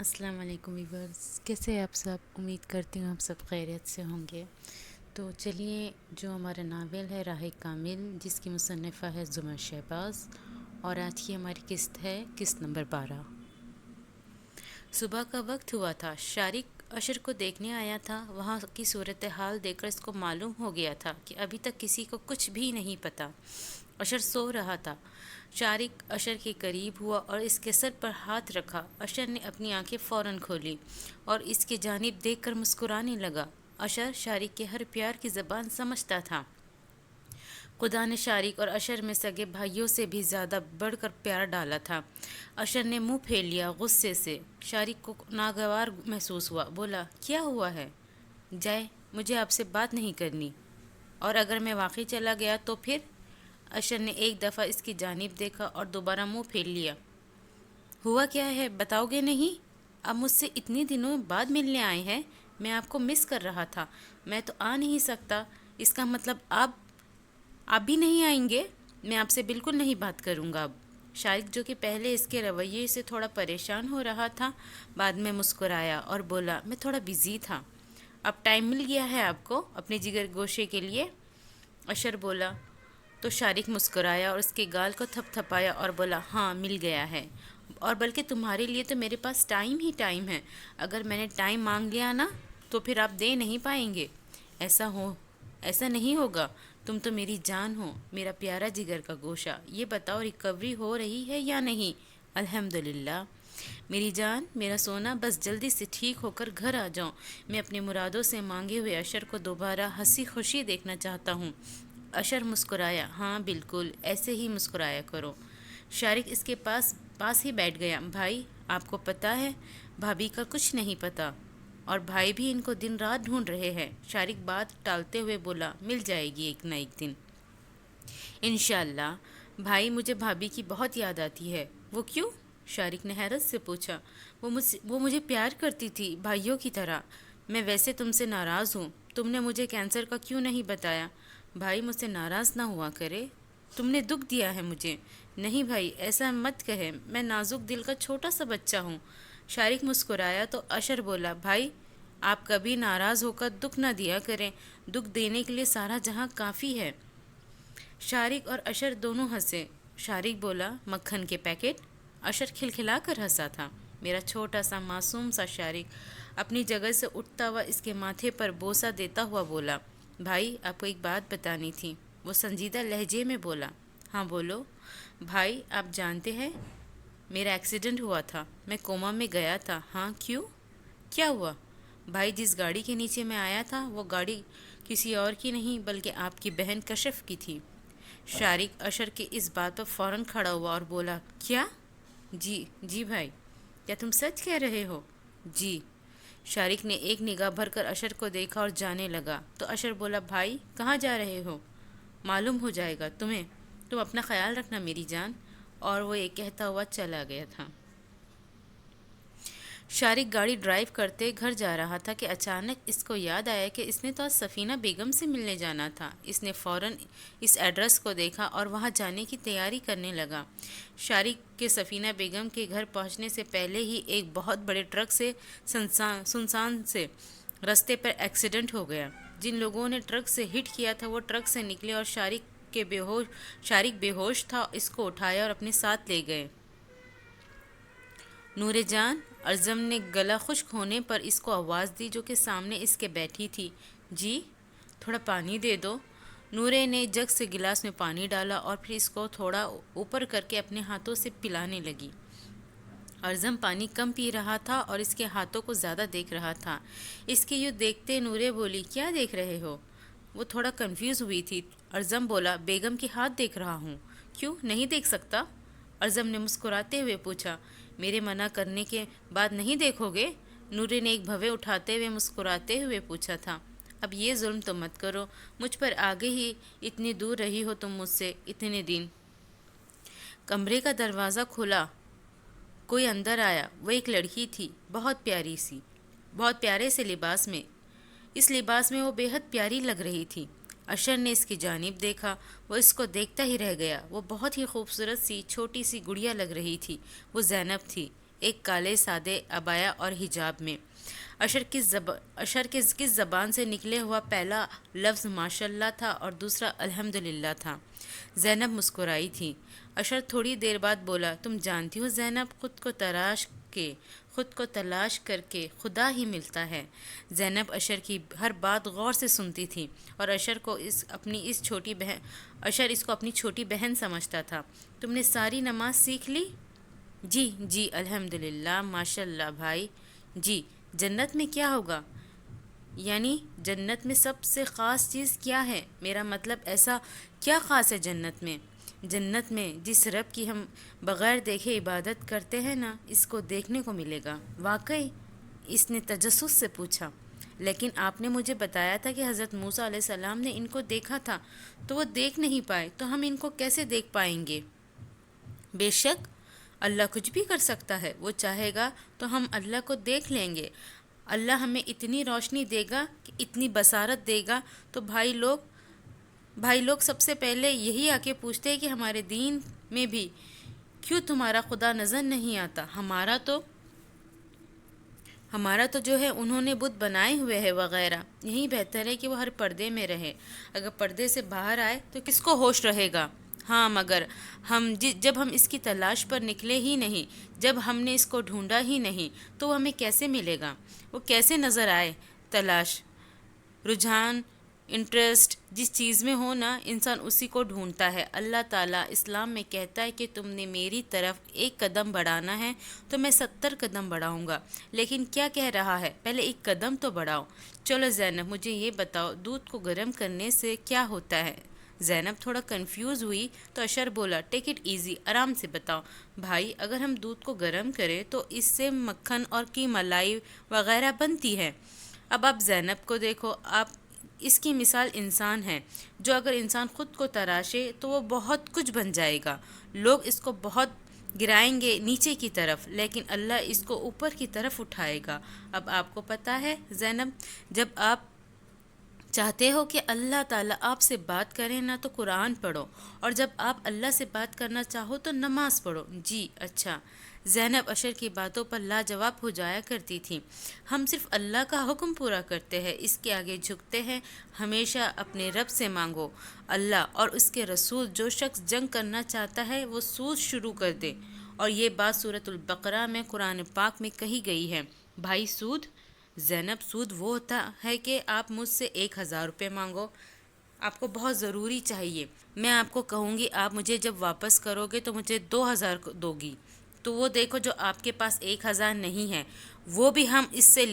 السلام علیکم ویورز، کیسے ہیں آپ سب؟ امید کرتی ہوں آپ سب خیریت سے ہوں گے۔ تو چلیے، جو ہمارا ناول ہے راہ کامل، جس کی مصنفہ ہے زمر شہباز، اور آج کی ہماری قسط ہے قسط نمبر 12۔ صبح کا وقت ہوا تھا۔ شارق اشر کو دیکھنے آیا تھا۔ وہاں کی صورتحال دیکھ کر اس کو معلوم ہو گیا تھا کہ ابھی تک کسی کو کچھ بھی نہیں پتہ۔ اشر سو رہا تھا۔ شارق اشر کے قریب ہوا اور اس کے سر پر ہاتھ رکھا۔ اشر نے اپنی آنکھیں فوراً کھولی اور اس کی جانب دیکھ کر مسکرانے لگا۔ اشر شارق کے ہر پیار کی زبان سمجھتا تھا۔ خدا نے شارق اور اشر میں سگے بھائیوں سے بھی زیادہ بڑھ کر پیار ڈالا تھا۔ اشر نے منہ پھیر لیا غصے سے۔ شارق کو ناگوار محسوس ہوا۔ بولا، کیا ہوا ہے؟ جائے، مجھے آپ سے بات نہیں کرنی، اور اگر میں واقعی چلا گیا تو پھر؟ اشر نے ایک دفعہ اس کی جانب دیکھا اور دوبارہ منہ پھیر لیا۔ ہوا کیا ہے، بتاؤ گے نہیں؟ اب مجھ سے اتنے دنوں بعد ملنے آئے ہیں۔ میں آپ کو مس کر رہا تھا۔ میں تو آ نہیں سکتا۔ اس کا مطلب آپ بھی نہیں آئیں گے؟ میں آپ سے بالکل نہیں بات کروں گا اب۔ شارق، جو کہ پہلے اس کے رویے سے تھوڑا پریشان ہو رہا تھا، بعد میں مسکرایا اور بولا، میں تھوڑا بزی تھا۔ اب ٹائم مل گیا ہے آپ کو اپنے جگر گوشے کے لیے؟ اشر بولا تو شارق مسکرایا اور اس کے گال کو تھپ تھپایا اور بولا، ہاں مل گیا ہے، اور بلکہ تمہارے لیے تو میرے پاس ٹائم ہی ٹائم ہے۔ اگر میں نے ٹائم مانگ لیا نا تو پھر آپ دے نہیں پائیں گے۔ ایسا نہیں ہوگا۔ تم تو میری جان ہو، میرا پیارا جگر کا گوشہ۔ یہ بتاؤ، ریکوری ہو رہی ہے یا نہیں؟ الحمدللہ میری جان، میرا سونا، بس جلدی سے ٹھیک ہو کر گھر آ جاؤ۔ میں اپنے مرادوں سے مانگے ہوئے اشر کو دوبارہ ہنسی خوشی دیکھنا چاہتا ہوں۔ اشر مسکرایا، ہاں بالکل، ایسے ہی مسکرایا کرو۔ شارق اس کے پاس ہی بیٹھ گیا۔ بھائی، آپ کو پتہ ہے، بھابھی کا کچھ نہیں پتہ، اور بھائی بھی ان کو دن رات ڈھونڈ رہے ہیں۔ شارق بات ٹالتے ہوئے بولا، مل جائے گی ایک نہ ایک دن انشاءاللہ۔ بھائی، مجھے بھابھی کی بہت یاد آتی ہے۔ وہ کیوں؟ شارق نے حیرت سے پوچھا۔ وہ مجھے پیار کرتی تھی، بھائیوں کی طرح۔ میں ویسے تم سے ناراض ہوں۔ تم نے مجھے کینسر کا کیوں نہیں بتایا؟ بھائی، مجھ سے ناراض نہ ہوا کرے، تم نے دکھ دیا ہے مجھے۔ نہیں بھائی، ایسا مت کہے، میں نازک دل کا چھوٹا سا بچہ ہوں۔ شارق مسکرایا تو اشر بولا، بھائی، آپ کبھی ناراض ہو کر دکھ نہ دیا کریں، دکھ دینے کے لیے سارا جہاں کافی ہے۔ شارق اور اشر دونوں ہنسے۔ شارق بولا، مکھن کے پیکٹ؟ اشر کھلکھلا کر ہنسا تھا۔ میرا چھوٹا سا معصوم سا شارق اپنی جگہ سے اٹھتا ہوا اس کے ماتھے پر بوسہ دیتا ہوا بولا، بھائی، آپ کو ایک بات بتانی تھی۔ وہ سنجیدہ لہجے میں بولا، ہاں بولو۔ بھائی، آپ جانتے ہیں میرا ایکسیڈنٹ ہوا تھا، میں کوما میں گیا تھا۔ ہاں، کیوں؟ کیا ہوا؟ بھائی، جس گاڑی کے نیچے میں آیا تھا وہ گاڑی کسی اور کی نہیں بلکہ آپ کی بہن کشف کی تھی۔ شارق اشر کے اس بات پر فوراً کھڑا ہوا اور بولا، کیا؟ جی بھائی، کیا تم سچ کہہ رہے ہو؟ جی۔ شارق نے ایک نگاہ بھر کر اشر کو دیکھا اور جانے لگا تو اشر بولا، بھائی، کہاں جا رہے ہو؟ معلوم ہو جائے گا تمہیں، تم اپنا خیال رکھنا میری جان، اور وہ یہ کہتا ہوا چلا گیا تھا۔ شارق گاڑی ڈرائیو کرتے گھر جا رہا تھا کہ اچانک اس کو یاد آیا کہ اس نے تو آج سفینہ بیگم سے ملنے جانا تھا۔ اس نے فوراً اس ایڈریس کو دیکھا اور وہاں جانے کی تیاری کرنے لگا۔ شارق کے سفینہ بیگم کے گھر پہنچنے سے پہلے ہی ایک بہت بڑے ٹرک سے سنسان سے رستے پر ایکسیڈنٹ ہو گیا۔ جن لوگوں نے ٹرک سے ہٹ کیا تھا وہ ٹرک سے نکلے اور شارق بے ہوش تھا، اس کو اٹھایا اور اپنے ساتھ لے گئے۔ نور جان، ارزم نے گلا خشک ہونے پر اس کو آواز دی جو کہ سامنے اس کے بیٹھی تھی۔ جی، تھوڑا پانی دے دو۔ نورے نے جگ سے گلاس میں پانی ڈالا اور پھر اس کو تھوڑا اوپر کر کے اپنے ہاتھوں سے پلانے لگی۔ ارزم پانی کم پی رہا تھا اور اس کے ہاتھوں کو زیادہ دیکھ رہا تھا۔ اس کے یوں دیکھتے نورے بولی، کیا دیکھ رہے ہو؟ وہ تھوڑا کنفیوز ہوئی تھی۔ ارزم بولا، بیگم کے ہاتھ دیکھ رہا ہوں۔ کیوں، نہیں دیکھ سکتا؟ ارزم نے مسکراتے ہوئے پوچھا۔ میرے منع کرنے کے بعد نہیں دیکھو گے؟ نورے نے ایک بھوے اٹھاتے ہوئے مسکراتے ہوئے پوچھا تھا۔ اب یہ ظلم تو مت کرو، مجھ پر آگے ہی اتنی دور رہی ہو تم مجھ سے اتنے دن۔ کمرے کا دروازہ کھلا، کوئی اندر آیا۔ وہ ایک لڑکی تھی، بہت پیارے سے لباس میں۔ اس لباس میں وہ بے حد پیاری لگ رہی تھی۔ اشر نے اس کی جانب دیکھا، وہ اس کو دیکھتا ہی رہ گیا۔ وہ بہت ہی خوبصورت سی چھوٹی سی گڑیا لگ رہی تھی۔ وہ زینب تھی۔ ایک کالے سادے عبایا اور حجاب میں۔ اشر کس زبان سے نکلے ہوا پہلا لفظ ماشاءاللہ تھا اور دوسرا الحمدللہ تھا۔ زینب مسکرائی تھی۔ اشر تھوڑی دیر بعد بولا، تم جانتی ہو زینب، خود کو تلاش کر کے خدا ہی ملتا ہے۔ زینب اشر کی ہر بات غور سے سنتی تھی اور اشر اس کو اپنی چھوٹی بہن سمجھتا تھا۔ تم نے ساری نماز سیکھ لی؟ جی الحمدللہ، ماشاءاللہ بھائی۔ جی، جنت میں کیا ہوگا؟ یعنی جنت میں سب سے خاص چیز کیا ہے؟ میرا مطلب ایسا کیا خاص ہے جنت میں؟ جنت میں جس رب کی ہم بغیر دیکھے عبادت کرتے ہیں نا، اس کو دیکھنے کو ملے گا۔ واقعی؟ اس نے تجسس سے پوچھا۔ لیکن آپ نے مجھے بتایا تھا کہ حضرت موسیٰ علیہ السلام نے ان کو دیکھا تھا تو وہ دیکھ نہیں پائے، تو ہم ان کو کیسے دیکھ پائیں گے؟ بے شک اللہ کچھ بھی کر سکتا ہے، وہ چاہے گا تو ہم اللہ کو دیکھ لیں گے۔ اللہ ہمیں اتنی روشنی دے گا، کہ اتنی بصارت دے گا، تو بھائی لوگ سب سے پہلے یہی آ کے پوچھتے ہیں کہ ہمارے دین میں بھی کیوں تمہارا خدا نظر نہیں آتا؟ ہمارا تو جو ہے انہوں نے بت بنائے ہوئے ہے وغیرہ۔ یہی بہتر ہے کہ وہ ہر پردے میں رہے۔ اگر پردے سے باہر آئے تو کس کو ہوش رہے گا؟ ہاں، مگر جب ہم اس کی تلاش پر نکلے ہی نہیں، جب ہم نے اس کو ڈھونڈا ہی نہیں، تو وہ ہمیں کیسے ملے گا؟ وہ کیسے نظر آئے؟ تلاش، رجحان، انٹرسٹ جس چیز میں ہو نا، انسان اسی کو ڈھونڈتا ہے۔ اللہ تعالیٰ اسلام میں کہتا ہے کہ تم نے میری طرف 1 قدم بڑھانا ہے تو میں 70 قدم بڑھاؤں گا، لیکن کیا کہہ رہا ہے؟ پہلے 1 قدم تو بڑھاؤ۔ چلو زینب، مجھے یہ بتاؤ، دودھ کو گرم کرنے سے کیا ہوتا ہے؟ زینب تھوڑا کنفیوز ہوئی تو اشر بولا، ٹیک اٹ ایزی، آرام سے بتاؤ بھائی۔ اگر ہم دودھ کو گرم کریں تو اس سے مکھن اور کی ملائی وغیرہ بنتی ہے۔ اب آپ زینب کو دیکھو، اس کی مثال انسان ہے، جو اگر انسان خود کو تراشے تو وہ بہت کچھ بن جائے گا۔ لوگ اس کو بہت گرائیں گے نیچے کی طرف، لیکن اللہ اس کو اوپر کی طرف اٹھائے گا۔ اب آپ کو پتہ ہے زینب، جب آپ چاہتے ہو کہ اللہ تعالیٰ آپ سے بات کرے نا تو قرآن پڑھو، اور جب آپ اللہ سے بات کرنا چاہو تو نماز پڑھو۔ جی اچھا۔ زینب اشر کی باتوں پر لاجواب ہو جایا کرتی تھی۔ ہم صرف اللہ کا حکم پورا کرتے ہیں، اس کے آگے جھکتے ہیں۔ ہمیشہ اپنے رب سے مانگو، اللہ اور اس کے رسول۔ جو شخص جنگ کرنا چاہتا ہے وہ سود شروع کر دے، اور یہ بات سورۃ البقرہ میں قرآن پاک میں کہی گئی ہے۔ بھائی سود؟ زینب، سود وہ ہوتا ہے کہ آپ مجھ سے 1000 روپے مانگو، آپ کو بہت ضروری چاہیے، میں آپ کو کہوں گی آپ مجھے جب واپس کرو گے تو مجھے 2000 دو گی، تو وہ دیکھو جو آپ کے پاس 1000 نہیں ہے، وہ بھی ہم اس سے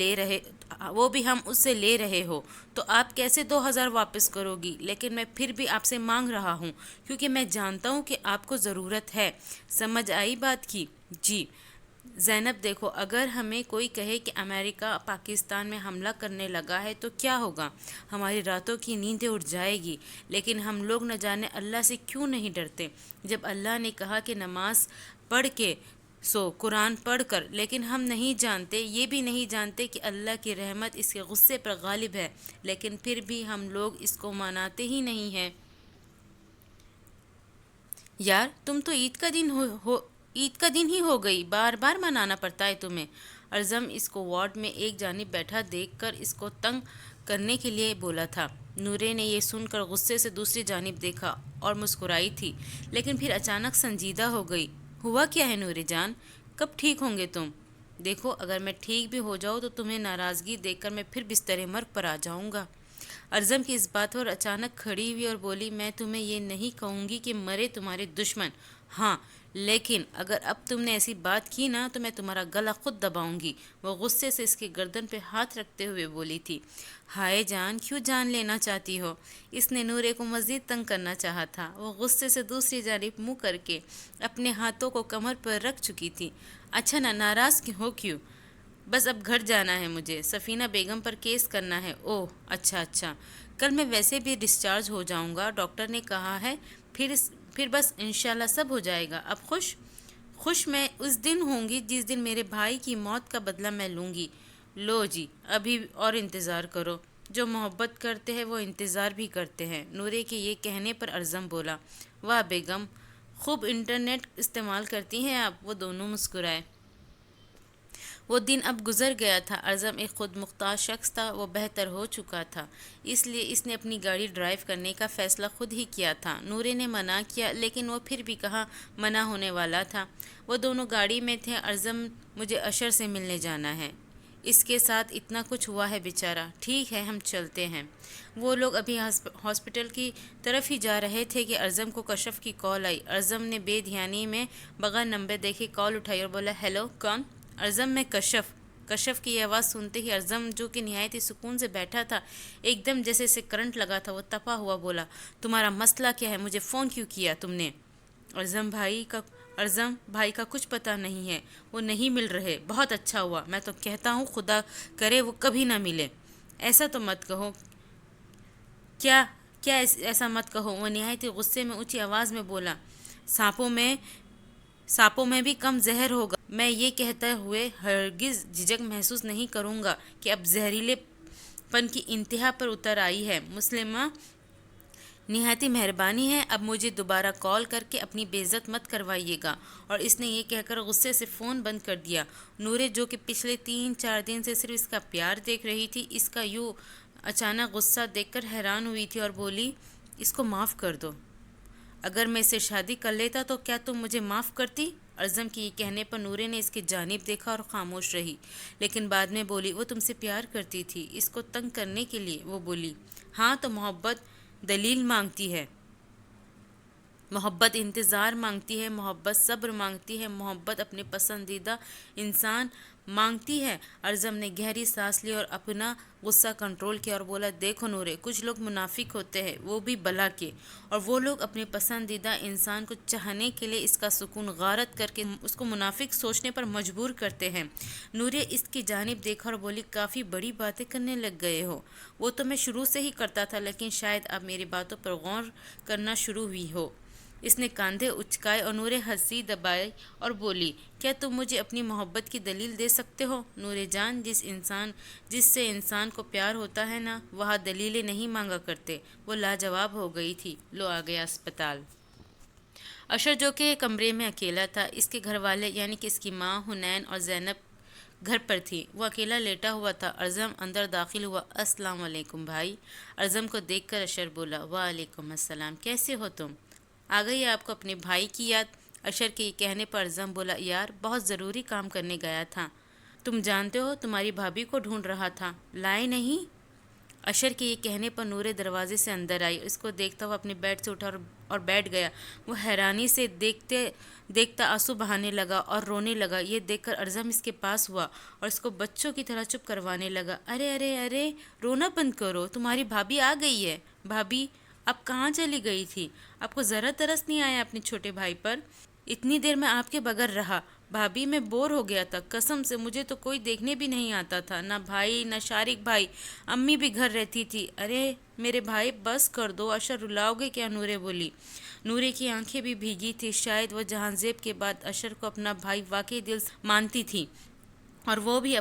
لے رہے ہو، تو آپ کیسے 2000 واپس کرو گی؟ لیکن میں پھر بھی آپ سے مانگ رہا ہوں، کیونکہ میں جانتا ہوں کہ آپ کو ضرورت ہے۔ سمجھ آئی بات کی؟ جی۔ زینب دیکھو، اگر ہمیں کوئی کہے کہ امریکہ پاکستان میں حملہ کرنے لگا ہے تو کیا ہوگا؟ ہماری راتوں کی نیندیں اڑ جائے گی، لیکن ہم لوگ نہ جانے اللہ سے کیوں نہیں ڈرتے۔ جب اللہ نے کہا کہ نماز پڑھ کے سو، قرآن پڑھ کر، لیکن ہم نہیں جانتے، یہ بھی نہیں جانتے کہ اللہ کی رحمت اس کے غصے پر غالب ہے، لیکن پھر بھی ہم لوگ اس کو مناتے ہی نہیں ہیں۔ یار تم تو عید کا دن ہی ہو گئی، بار بار منانا پڑتا ہے تمہیں۔ ارزم اس کو وارڈ میں ایک جانب بیٹھا دیکھ کر اس کو تنگ کرنے کے لیے بولا تھا۔ نورے نے یہ سن کر غصے سے دوسری جانب دیکھا اور مسکرائی تھی، لیکن پھر اچانک سنجیدہ ہو گئی۔ ہوا کیا ہے نورے جان؟ کب ٹھیک ہوں گے تم؟ دیکھو، اگر میں ٹھیک بھی ہو جاؤں تو تمہیں ناراضگی دیکھ کر میں پھر بستر مرگ پر آ جاؤں گا۔ ارزم کی اس بات پر اچانک کھڑی ہوئی اور بولی، میں تمہیں یہ نہیں کہوں گی کہ مرے تمہارے دشمن، ہاں، لیکن اگر اب تم نے ایسی بات کی نا تو میں تمہارا گلا خود دباؤں گی۔ وہ غصے سے اس کی گردن پہ ہاتھ رکھتے ہوئے بولی تھی۔ ہائے جان، کیوں جان لینا چاہتی ہو؟ اس نے نورے کو مزید تنگ کرنا چاہا تھا۔ وہ غصے سے دوسری جانب منہ کر کے اپنے ہاتھوں کو کمر پر رکھ چکی تھی۔ اچھا نا، ناراض ہو کیوں؟ بس اب گھر جانا ہے مجھے، سفینہ بیگم پر کیس کرنا ہے۔ اوہ اچھا، کل میں ویسے بھی ڈسچارج ہو جاؤں گا، ڈاکٹر نے کہا ہے، پھر بس انشاءاللہ سب ہو جائے گا۔ اب خوش میں اس دن ہوں گی جس دن میرے بھائی کی موت کا بدلہ میں لوں گی۔ لو جی، ابھی اور انتظار کرو، جو محبت کرتے ہیں وہ انتظار بھی کرتے ہیں۔ نورے کے یہ کہنے پر ارزم بولا، واہ بیگم، خوب انٹرنیٹ استعمال کرتی ہیں آپ۔ وہ دونوں مسکرائے۔ وہ دن اب گزر گیا تھا۔ ارزم ایک خود مختار شخص تھا، وہ بہتر ہو چکا تھا، اس لیے اس نے اپنی گاڑی ڈرائیو کرنے کا فیصلہ خود ہی کیا تھا۔ نورے نے منع کیا لیکن وہ پھر بھی کہاں منع ہونے والا تھا۔ وہ دونوں گاڑی میں تھے۔ ارزم مجھے اشر سے ملنے جانا ہے، اس کے ساتھ اتنا کچھ ہوا ہے بیچارہ۔ ٹھیک ہے ہم چلتے ہیں۔ وہ لوگ ابھی ہاسپٹل کی طرف ہی جا رہے تھے کہ ارزم کو کشف کی کال آئی۔ ارزم نے بے دھیانی میں بغیر نمبر دیکھے کال اٹھائی اور بولا ہیلو کون؟ ارزم میں کشف کی یہ آواز سنتے ہی ارزم جو کہ نہایت ہی سکون سے بیٹھا تھا ایک دم جیسے اسے کرنٹ لگا تھا، وہ تپا ہوا بولا تمہارا مسئلہ کیا ہے؟ مجھے فون کیوں کیا تم نے؟ ارزم بھائی کا کچھ پتہ نہیں ہے، وہ نہیں مل رہے۔ بہت اچھا ہوا، میں تو کہتا ہوں خدا کرے وہ کبھی نہ ملے۔ ایسا تو مت کہو۔ کیا ایسا مت کہو، وہ نہایت ہی غصے میں اونچی آواز میں بولا۔ سانپوں میں بھی کم زہر ہوگا۔ میں یہ کہتے ہوئے ہرگز جھجک محسوس نہیں کروں گا کہ اب زہریلے پن کی انتہا پر اتر آئی ہے۔ مسلمہ نہایت ہی مہربانی ہے، اب مجھے دوبارہ کال کر کے اپنی بے عزت مت کروائیے گا۔ اور اس نے یہ کہہ کر غصے سے فون بند کر دیا۔ نورے جو کہ پچھلے 3-4 دن سے صرف اس کا پیار دیکھ رہی تھی، اس کا یوں اچانک غصہ دیکھ کر حیران ہوئی تھی اور بولی اس کو معاف کر دو۔ اگر میں اسے شادی کر لیتا تو کیا تم مجھے معاف کرتی؟ ارزم کے یہ کہنے پر نورے نے اس کی جانب دیکھا اور خاموش رہی، لیکن بعد میں بولی وہ تم سے پیار کرتی تھی۔ اس کو تنگ کرنے کے لیے وہ بولی ہاں تو محبت دلیل مانگتی ہے، محبت انتظار مانگتی ہے، محبت صبر مانگتی ہے، محبت اپنے پسندیدہ انسان مانگتی ہے۔ ارزم نے گہری سانس لی اور اپنا غصہ کنٹرول کیا اور بولا دیکھو نورے، کچھ لوگ منافق ہوتے ہیں، وہ بھی بلا کے، اور وہ لوگ اپنے پسندیدہ انسان کو چاہنے کے لیے اس کا سکون غارت کر کے اس کو منافق سوچنے پر مجبور کرتے ہیں۔ نورے اس کی جانب دیکھا اور بولی کافی بڑی باتیں کرنے لگ گئے ہو۔ وہ تو میں شروع سے ہی کرتا تھا، لیکن شاید اب میری باتوں پر غور کرنا شروع ہوئی ہو۔ اس نے کاندھے اچکائے اور نورے ہنسی دبائی اور بولی کیا تم مجھے اپنی محبت کی دلیل دے سکتے ہو؟ نورے جان، جس سے انسان کو پیار ہوتا ہے نا، وہاں دلیلیں نہیں مانگا کرتے۔ وہ لاجواب ہو گئی تھی۔ لو آ گیا اسپتال۔ اشر جو کہ کمرے میں اکیلا تھا، اس کے گھر والے یعنی کہ اس کی ماں حنین اور زینب گھر پر تھی، وہ اکیلا لیٹا ہوا تھا۔ ارزم اندر داخل ہوا۔ السلام علیکم بھائی۔ ارزم کو دیکھ کر اشر بولا وعلیکم السلام، کیسے ہو تم؟ آ گئی آپ کو اپنے بھائی کی یاد؟ اشر کے یہ کہنے پر ارزم بولا یار بہت ضروری کام کرنے گیا تھا، تم جانتے ہو تمہاری بھابھی کو ڈھونڈ رہا تھا، لائے نہیں؟ اشر کے یہ کہنے پر نورے دروازے سے اندر آئی، اس کو دیکھتا ہوا اپنے بیڈ سے اٹھا اور بیٹھ گیا۔ وہ حیرانی سے دیکھتا آنسو بہانے لگا اور رونے لگا۔ یہ دیکھ کر ارزم اس کے پاس ہوا اور اس کو بچوں کی طرح چپ کروانے لگا۔ ارے ارے ارے، رونا بند کرو، تمہاری بھابھی آ گئی ہے۔ بھابھی اب کہاں چلی گئی تھی؟ آپ کو ذرا ترس نہیں آیا اپنے چھوٹے بھائی پر؟ اتنی دیر میں آپ کے بغیر رہا بھابھی، میں بور ہو گیا تھا، قسم سے مجھے تو کوئی دیکھنے بھی نہیں آتا تھا، نہ بھائی نہ شارق بھائی، امی بھی گھر رہتی تھی۔ ارے میرے بھائی بس کر دو، اشر رلاؤ گے کیا؟ نورے بولی۔ نورے کی آنکھیں بھی بھیگی تھی، شاید وہ جہاں زیب کے بعد اشر کو اپنا بھائی واقعی دل سے مانتی تھی اور وہ بھی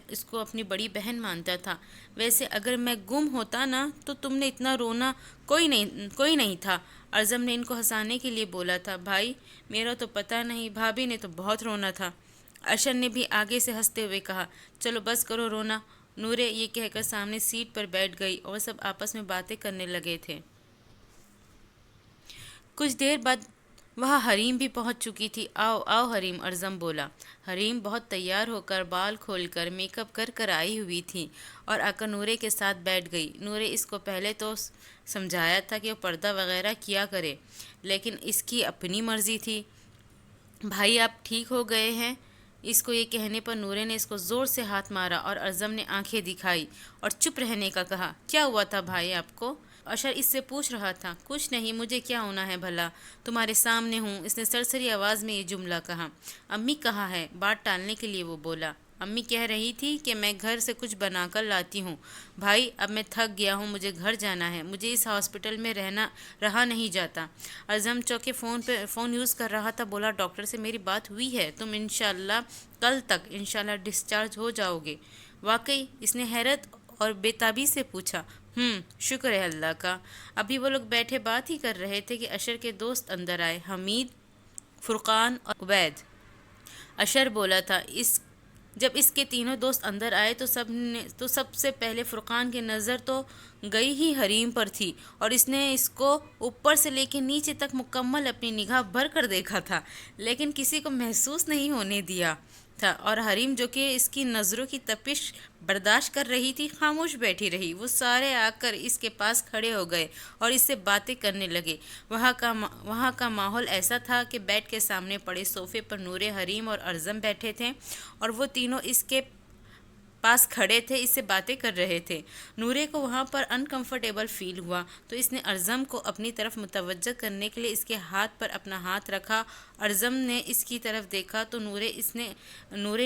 اس کو اپنی بڑی بہن مانتا تھا۔ ویسے اگر میں گم ہوتا نا تو تم نے اتنا رونا کوئی نہیں تھا۔ ارزم نے ان کو ہنسانے کے لیے بولا تھا۔ بھائی میرا تو پتہ نہیں، بھابھی نے تو بہت رونا تھا۔ اشر نے بھی آگے سے ہنستے ہوئے کہا چلو بس کرو رونا۔ نورے یہ کہہ کر سامنے سیٹ پر بیٹھ گئی اور سب آپس میں باتیں کرنے لگے تھے۔ کچھ دیر بعد وہاں حریم بھی پہنچ چکی تھی۔ آؤ آؤ حریم، ارزم بولا۔ حریم بہت تیار ہو کر، بال کھول کر، میک اپ کر آئی ہوئی تھی اور آ کر نورے کے ساتھ بیٹھ گئی۔ نورے اس کو پہلے تو سمجھایا تھا کہ وہ پردہ وغیرہ کیا کرے، لیکن اس کی اپنی مرضی تھی۔ بھائی آپ ٹھیک ہو گئے ہیں؟ اس کو یہ کہنے پر نورے نے اس کو زور سے ہاتھ مارا اور ارزم نے آنکھیں دکھائی اور چپ رہنے کا کہا۔ کیا ہوا تھا بھائی آپ کو؟ اشر اس سے پوچھ رہا تھا۔ کچھ نہیں، مجھے کیا ہونا ہے بھلا، تمہارے سامنے ہوں۔ اس نے سرسری آواز میں یہ جملہ کہا۔ امی کہاں ہے؟ بات ٹالنے کے لیے وہ بولا۔ امی کہہ رہی تھی کہ میں گھر سے کچھ بنا کر لاتی ہوں۔ بھائی اب میں تھک گیا ہوں، مجھے گھر جانا ہے، مجھے اس ہاسپٹل میں رہا نہیں جاتا۔ ارزم چونکہ فون یوز کر رہا تھا بولا ڈاکٹر سے میری بات ہوئی ہے، تم انشاءاللہ کل تک انشاءاللہ ڈسچارج ہو جاؤ گے۔ واقعی؟ اس نے حیرت اور بے تابی سے پوچھا۔ شکر ہے اللہ کا۔ ابھی وہ لوگ بیٹھے بات ہی کر رہے تھے کہ اشر کے دوست اندر آئے، حمید، فرقان اور عبید۔ اشر بولا تھا جب اس کے تینوں دوست اندر آئے تو سب سے پہلے فرقان کی نظر تو گئی ہی حریم پر تھی، اور اس نے اس کو اوپر سے لے کے نیچے تک مکمل اپنی نگاہ بھر کر دیکھا تھا، لیکن کسی کو محسوس نہیں ہونے دیا تھا، اور حریم جو کہ اس کی نظروں کی تپش برداشت کر رہی تھی خاموش بیٹھی رہی۔ وہ سارے آ کر اس کے پاس کھڑے ہو گئے اور اس سے باتیں کرنے لگے۔ وہاں کا ماحول ایسا تھا کہ بیڈ کے سامنے پڑے صوفے پر نور، حریم اور ارزم بیٹھے تھے، اور وہ تینوں اس کے پاس کھڑے تھے، اس سے باتیں کر رہے تھے۔ نورے کو وہاں پر انکمفرٹیبل فیل ہوا تو اس نے ارزم کو اپنی طرف متوجہ کرنے کے لیے اس کے ہاتھ پر اپنا ہاتھ رکھا۔ ارزم نے اس کی طرف دیکھا تو نورے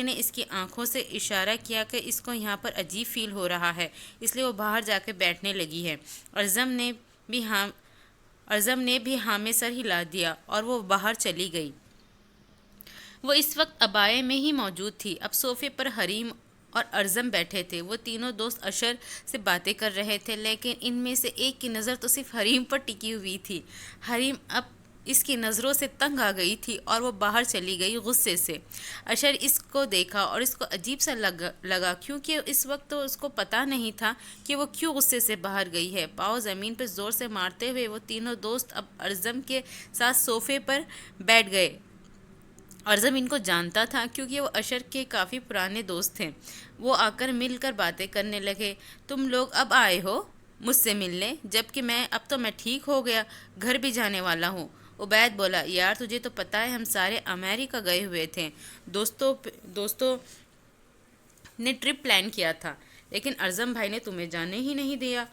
نے اس کی آنکھوں سے اشارہ کیا کہ اس کو یہاں پر عجیب فیل ہو رہا ہے، اس لیے وہ باہر جا کے بیٹھنے لگی ہے۔ ارزم نے بھی ہاں میں سر ہلا دیا اور وہ باہر چلی گئی۔ وہ اس وقت ابائے میں ہی موجود تھی۔ اب صوفے پر حریم اور ارزم بیٹھے تھے۔ وہ تینوں دوست اشر سے باتیں کر رہے تھے، لیکن ان میں سے ایک کی نظر تو صرف حریم پر ٹکی ہوئی تھی۔ حریم اب اس کی نظروں سے تنگ آ گئی تھی اور وہ باہر چلی گئی غصے سے۔ اشر اس کو دیکھا اور اس کو عجیب سا لگا کیونکہ اس وقت تو اس کو پتہ نہیں تھا کہ وہ کیوں غصے سے باہر گئی ہے۔ پاؤں زمین پر زور سے مارتے ہوئے وہ تینوں دوست اب ارزم کے ساتھ صوفے پر بیٹھ گئے۔ ارزم ان کو جانتا تھا کیونکہ وہ اشر کے کافی پرانے دوست تھے۔ وہ آ کر مل کر باتیں کرنے لگے۔ تم لوگ اب آئے ہو مجھ سے ملنے، جبکہ اب تو میں ٹھیک ہو گیا، گھر بھی جانے والا ہوں۔ عبید بولا، یار تجھے تو پتہ ہے ہم سارے امریکہ گئے ہوئے تھے، دوستوں نے ٹرپ پلان کیا تھا، لیکن ارزم بھائی نے تمہیں جانے ہی نہیں دیا۔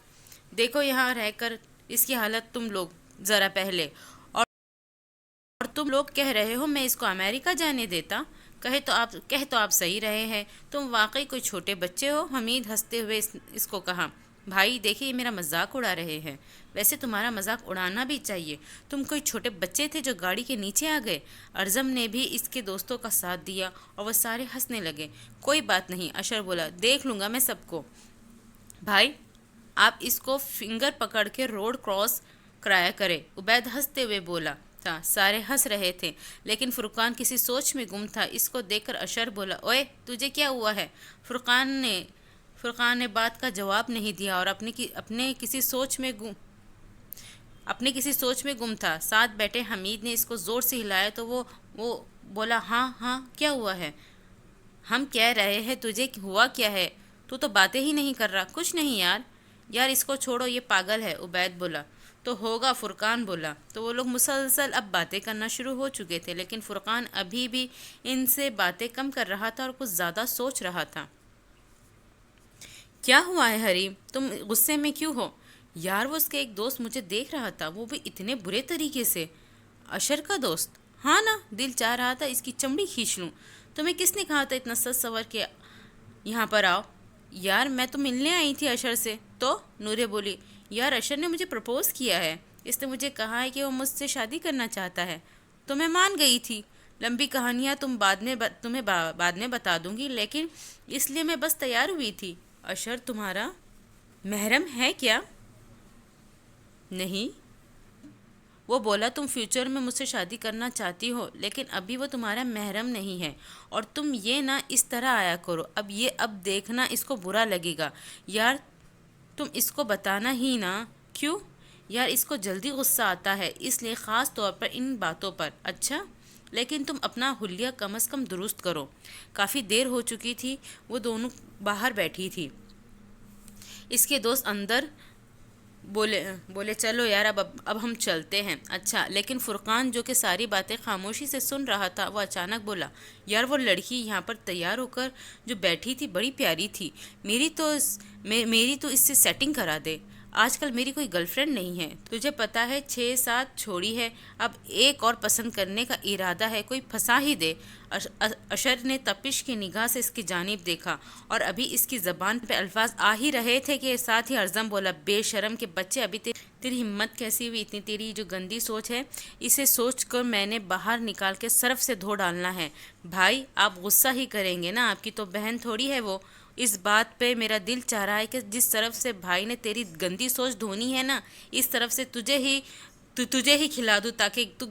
دیکھو یہاں رہ کر اس کی حالت، تم لوگ ذرا پہلے، اور تم لوگ کہہ رہے ہو میں اس کو امریکہ جانے دیتا۔ کہہ تو آپ صحیح رہے ہیں، تم واقعی کوئی چھوٹے بچے ہو۔ حمید ہنستے ہوئے اس کو کہا، بھائی دیکھیں یہ میرا مذاق اڑا رہے ہیں۔ ویسے تمہارا مذاق اڑانا بھی چاہیے، تم کوئی چھوٹے بچے تھے جو گاڑی کے نیچے آ گئے۔ ارزم نے بھی اس کے دوستوں کا ساتھ دیا اور وہ سارے ہنسنے لگے۔ کوئی بات نہیں، اشر بولا، دیکھ لوں گا میں سب کو۔ بھائی آپ اس کو فنگر پکڑ کے روڈ کراس کرایا کرے، عبید ہنستے ہوئے بولا تھا۔ سارے ہنس رہے تھے، لیکن فرقان کسی سوچ میں گم تھا۔ اس کو دیکھ کر اشر بولا، اوئے تجھے کیا ہوا ہے؟ فرقان نے بات کا جواب نہیں دیا اور اپنے کسی سوچ میں گم تھا۔ ساتھ بیٹھے حمید نے اس کو زور سے ہلایا تو وہ بولا، ہاں کیا ہوا ہے؟ ہم کہہ رہے ہیں تجھے ہوا کیا ہے؟ تو باتیں ہی نہیں کر رہا۔ کچھ نہیں یار اس کو چھوڑو، یہ پاگل ہے، عبید بولا۔ تو ہوگا، فرقان بولا۔ تو وہ لوگ مسلسل اب باتیں کرنا شروع ہو چکے تھے، لیکن فرقان ابھی بھی ان سے باتیں کم کر رہا تھا اور کچھ زیادہ سوچ رہا تھا۔ کیا ہوا ہے حریم، تم غصے میں کیوں ہو؟ یار وہ اس کا ایک دوست مجھے دیکھ رہا تھا، وہ بھی اتنے برے طریقے سے۔ اشر کا دوست؟ ہاں نا، دل چاہ رہا تھا اس کی چمڑی کھینچ لوں۔ تمہیں کس نے کہا تھا اتنا سج سنور کے یہاں پر آؤ؟ یار میں تو ملنے آئی تھی اشر سے۔ تو نورے بولی، یار اشر نے مجھے پرپوز کیا ہے، اس نے مجھے کہا ہے کہ وہ مجھ سے شادی کرنا چاہتا ہے، تو میں مان گئی تھی۔ لمبی کہانیاں تمہیں بعد میں بتا دوں گی، لیکن اس لیے میں بس تیار ہوئی تھی۔ اشر تمہارا محرم ہے کیا؟ نہیں، وہ بولا تم فیوچر میں مجھ سے شادی کرنا چاہتی ہو، لیکن ابھی وہ تمہارا محرم نہیں ہے، اور تم یہ نہ اس طرح آیا کرو، اب دیکھنا اس کو برا لگے گا۔ یار تم اس کو بتانا ہی نہ۔ کیوں؟ یار اس کو جلدی غصہ آتا ہے، اس لیے خاص طور پر ان باتوں پر۔ اچھا، لیکن تم اپنا حلیہ کم از کم درست کرو۔ کافی دیر ہو چکی تھی، وہ دونوں باہر بیٹھی تھی۔ اس کے دوست اندر بولے چلو یار اب ہم چلتے ہیں۔ اچھا، لیکن فرقان جو کہ ساری باتیں خاموشی سے سن رہا تھا، وہ اچانک بولا، یار وہ لڑکی یہاں پر تیار ہو کر جو بیٹھی تھی بڑی پیاری تھی، میری تو اس سے سیٹنگ کرا دے۔ آج کل میری کوئی گرل فرینڈ نہیں ہے، تجھے پتہ ہے 6-7 چھوڑی ہے، اب ایک اور پسند کرنے کا ارادہ ہے، کوئی پھنسا ہی دے۔ اشر نے تپش کی نگاہ سے اس کی جانب دیکھا اور ابھی اس کی زبان پہ الفاظ آ ہی رہے تھے کہ ساتھ ہی ارزم بولا، بے شرم کے بچے، ابھی تیری ہمت کیسی ہوئی؟ اتنی تیری جو گندی سوچ ہے، اسے سوچ کر میں نے باہر نکال کے صرف سے دھو ڈالنا ہے۔ بھائی آپ غصہ ہی کریں گے نا، آپ کی تو بہن تھوڑی ہے وہ۔ اس بات پہ میرا دل چاہ رہا ہے کہ جس طرف سے بھائی نے تیری گندی سوچ دھونی ہے نا، اس طرف سے تجھے ہی کھلا دوں، تاکہ تو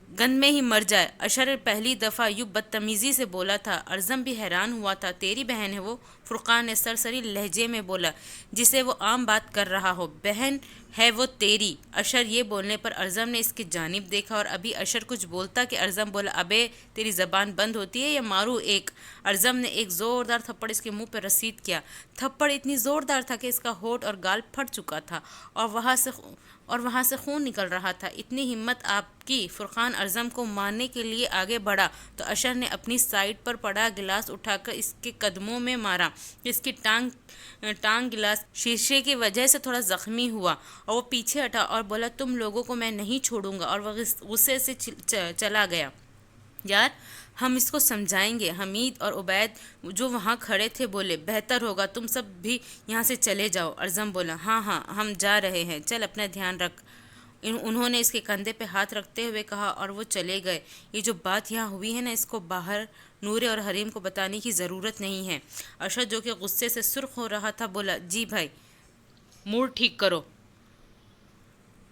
گند میں ہی مر جائے۔ اشر پہلی دفعہ یوں بدتمیزی سے بولا تھا۔ ارزم بھی حیران ہوا تھا۔ تیری بہن ہے وہ؟ فرقان نے سرسری لہجے میں بولا، جسے وہ عام بات کر رہا ہو۔ بہن ہے وہ تیری؟ اشر یہ بولنے پر ارزم نے اس کی جانب دیکھا اور ابھی اشر کچھ بولتا کہ ارزم بولا، ابے تیری زبان بند ہوتی ہے یا مارو ایک؟ ارزم نے ایک زوردار تھپڑ اس کے منہ پہ رسید کیا۔ تھپڑ اتنی زوردار تھا کہ اس کا ہونٹ اور گال پھٹ چکا تھا اور وہاں سے خون نکل رہا تھا۔ اتنی ہمت آپ کی؟ فرقان ارزم کو مارنے کے لیے آگے بڑھا تو اشر نے اپنی سائیڈ پر پڑا گلاس اٹھا کر اس کے قدموں میں مارا۔ اس کی ٹانگ گلاس شیشے کی وجہ سے تھوڑا زخمی ہوا اور وہ پیچھے ہٹا اور بولا، تم لوگوں کو میں نہیں چھوڑوں گا، اور وہ غصے سے چلا گیا۔ یار ہم اس کو سمجھائیں گے۔ حمید اور عبید جو وہاں کھڑے تھے بولے، بہتر ہوگا تم سب بھی یہاں سے چلے جاؤ۔ ارزم بولا، ہاں ہم جا رہے ہیں، چل اپنا دھیان رکھ۔ انہوں نے اس کے کندھے پہ ہاتھ رکھتے ہوئے کہا اور وہ چلے گئے۔ یہ جو بات یہاں ہوئی ہے نا، اس کو باہر نورے اور حریم کو بتانے کی ضرورت نہیں ہے۔ ارشد جو کہ غصے سے سرخ ہو رہا تھا بولا، جی بھائی، موڈ ٹھیک کرو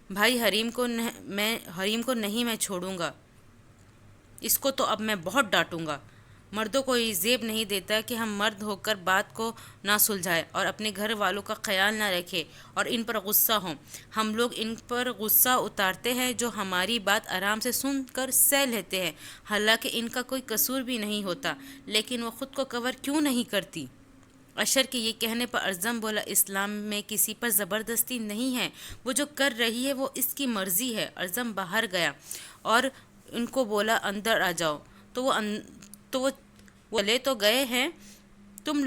بھائی، حریم کو نہیں میں چھوڑوں گا، اس کو تو اب میں بہت ڈانٹوں گا۔ مردوں کو یہ زیب نہیں دیتا کہ ہم مرد ہو کر بات کو نہ سلجھائیں اور اپنے گھر والوں کا خیال نہ رکھیں اور ان پر غصہ ہوں۔ ہم لوگ ان پر غصہ اتارتے ہیں جو ہماری بات آرام سے سن کر سہ لیتے ہیں، حالانکہ ان کا کوئی قصور بھی نہیں ہوتا، لیکن وہ خود کو کور کیوں نہیں کرتی؟ اشر کے یہ کہنے پر ارزم بولا، اسلام میں کسی پر زبردستی نہیں ہے، وہ جو کر رہی ہے وہ اس کی مرضی ہے۔ ارزم باہر گیا اور ان کو بولا، اندر آ جاؤ۔ تو وہ لے تو گئے ہیں، تم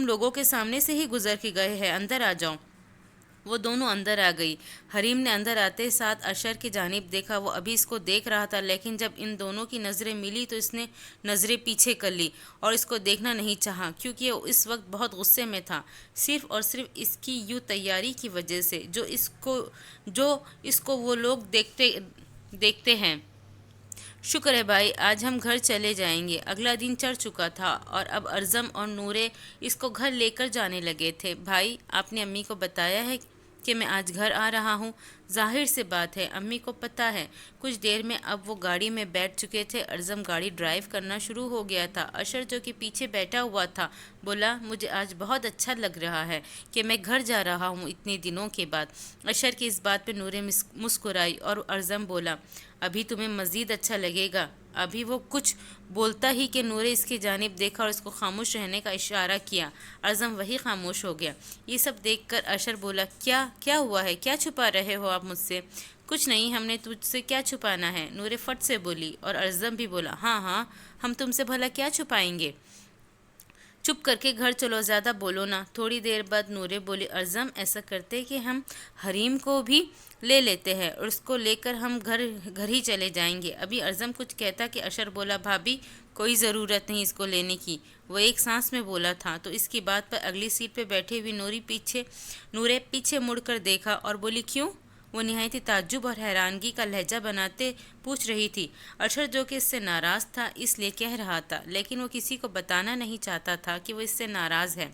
لوگوں کے سامنے سے ہی گزر کے گئے ہیں، اندر آ جاؤ۔ وہ دونوں اندر آ گئی۔ حریم نے اندر آتے ساتھ اشر کی جانب دیکھا۔ وہ ابھی اس کو دیکھ رہا تھا، لیکن جب ان دونوں کی نظریں ملی تو اس نے نظریں پیچھے کر لی اور اس کو دیکھنا نہیں چاہا، کیونکہ وہ اس وقت بہت غصے میں تھا، صرف اور صرف اس کی یوں تیاری کی وجہ سے جو اس کو وہ لوگ دیکھتے ہیں۔ شکر ہے بھائی، آج ہم گھر چلے جائیں گے۔ اگلا دن چڑھ چکا تھا اور اب ارزم اور نورے اس کو گھر لے کر جانے لگے تھے۔ بھائی، آپ نے امی کو بتایا ہے کہ میں آج گھر آ رہا ہوں؟ ظاہر سی بات ہے امی کو پتہ ہے۔ کچھ دیر میں اب وہ گاڑی میں بیٹھ چکے تھے۔ ارزم گاڑی ڈرائیو کرنا شروع ہو گیا تھا۔ اشر جو کہ پیچھے بیٹھا ہوا تھا بولا، مجھے آج بہت اچھا لگ رہا ہے کہ میں گھر جا رہا ہوں اتنے دنوں کے بعد۔ اشر کی اس بات پہ نورے مسکرائی اور ارزم بولا، ابھی تمہیں مزید اچھا لگے گا۔ ابھی وہ کچھ بولتا ہی کہ نورے اس کی جانب دیکھا اور اس کو خاموش رہنے کا اشارہ کیا۔ ارزم وہی خاموش ہو گیا۔ یہ سب دیکھ کر اشر بولا، کیا ہوا ہے؟ کیا چھپا رہے ہو آپ مجھ سے؟ کچھ نہیں، ہم نے تجھ سے کیا چھپانا ہے؟ نورے فٹ سے بولی اور ارزم بھی بولا، ہاں ہم تم سے بھلا کیا چھپائیں گے؟ چپ کر کے گھر چلو، زیادہ بولو نا۔ تھوڑی دیر بعد نورے بولی، ارزم ایسا کرتے کہ ہم حریم کو بھی لے لیتے ہیں اور اس کو لے کر ہم گھر ہی چلے جائیں گے۔ ابھی ارزم کچھ کہتا کہ اشر بولا، بھابھی کوئی ضرورت نہیں اس کو لینے کی، وہ ایک سانس میں بولا تھا۔ تو اس کی بات پر اگلی سیٹ پہ بیٹھے ہوئی نورے پیچھے مڑ کر دیکھا اور بولی، کیوں؟ وہ نہایت تعجب اور حیرانگی کا لہجہ بناتے پوچھ رہی تھی۔ اشر جو کہ اس سے ناراض تھا اس لیے کہہ رہا تھا، لیکن وہ کسی کو بتانا نہیں چاہتا تھا کہ وہ اس سے ناراض ہے۔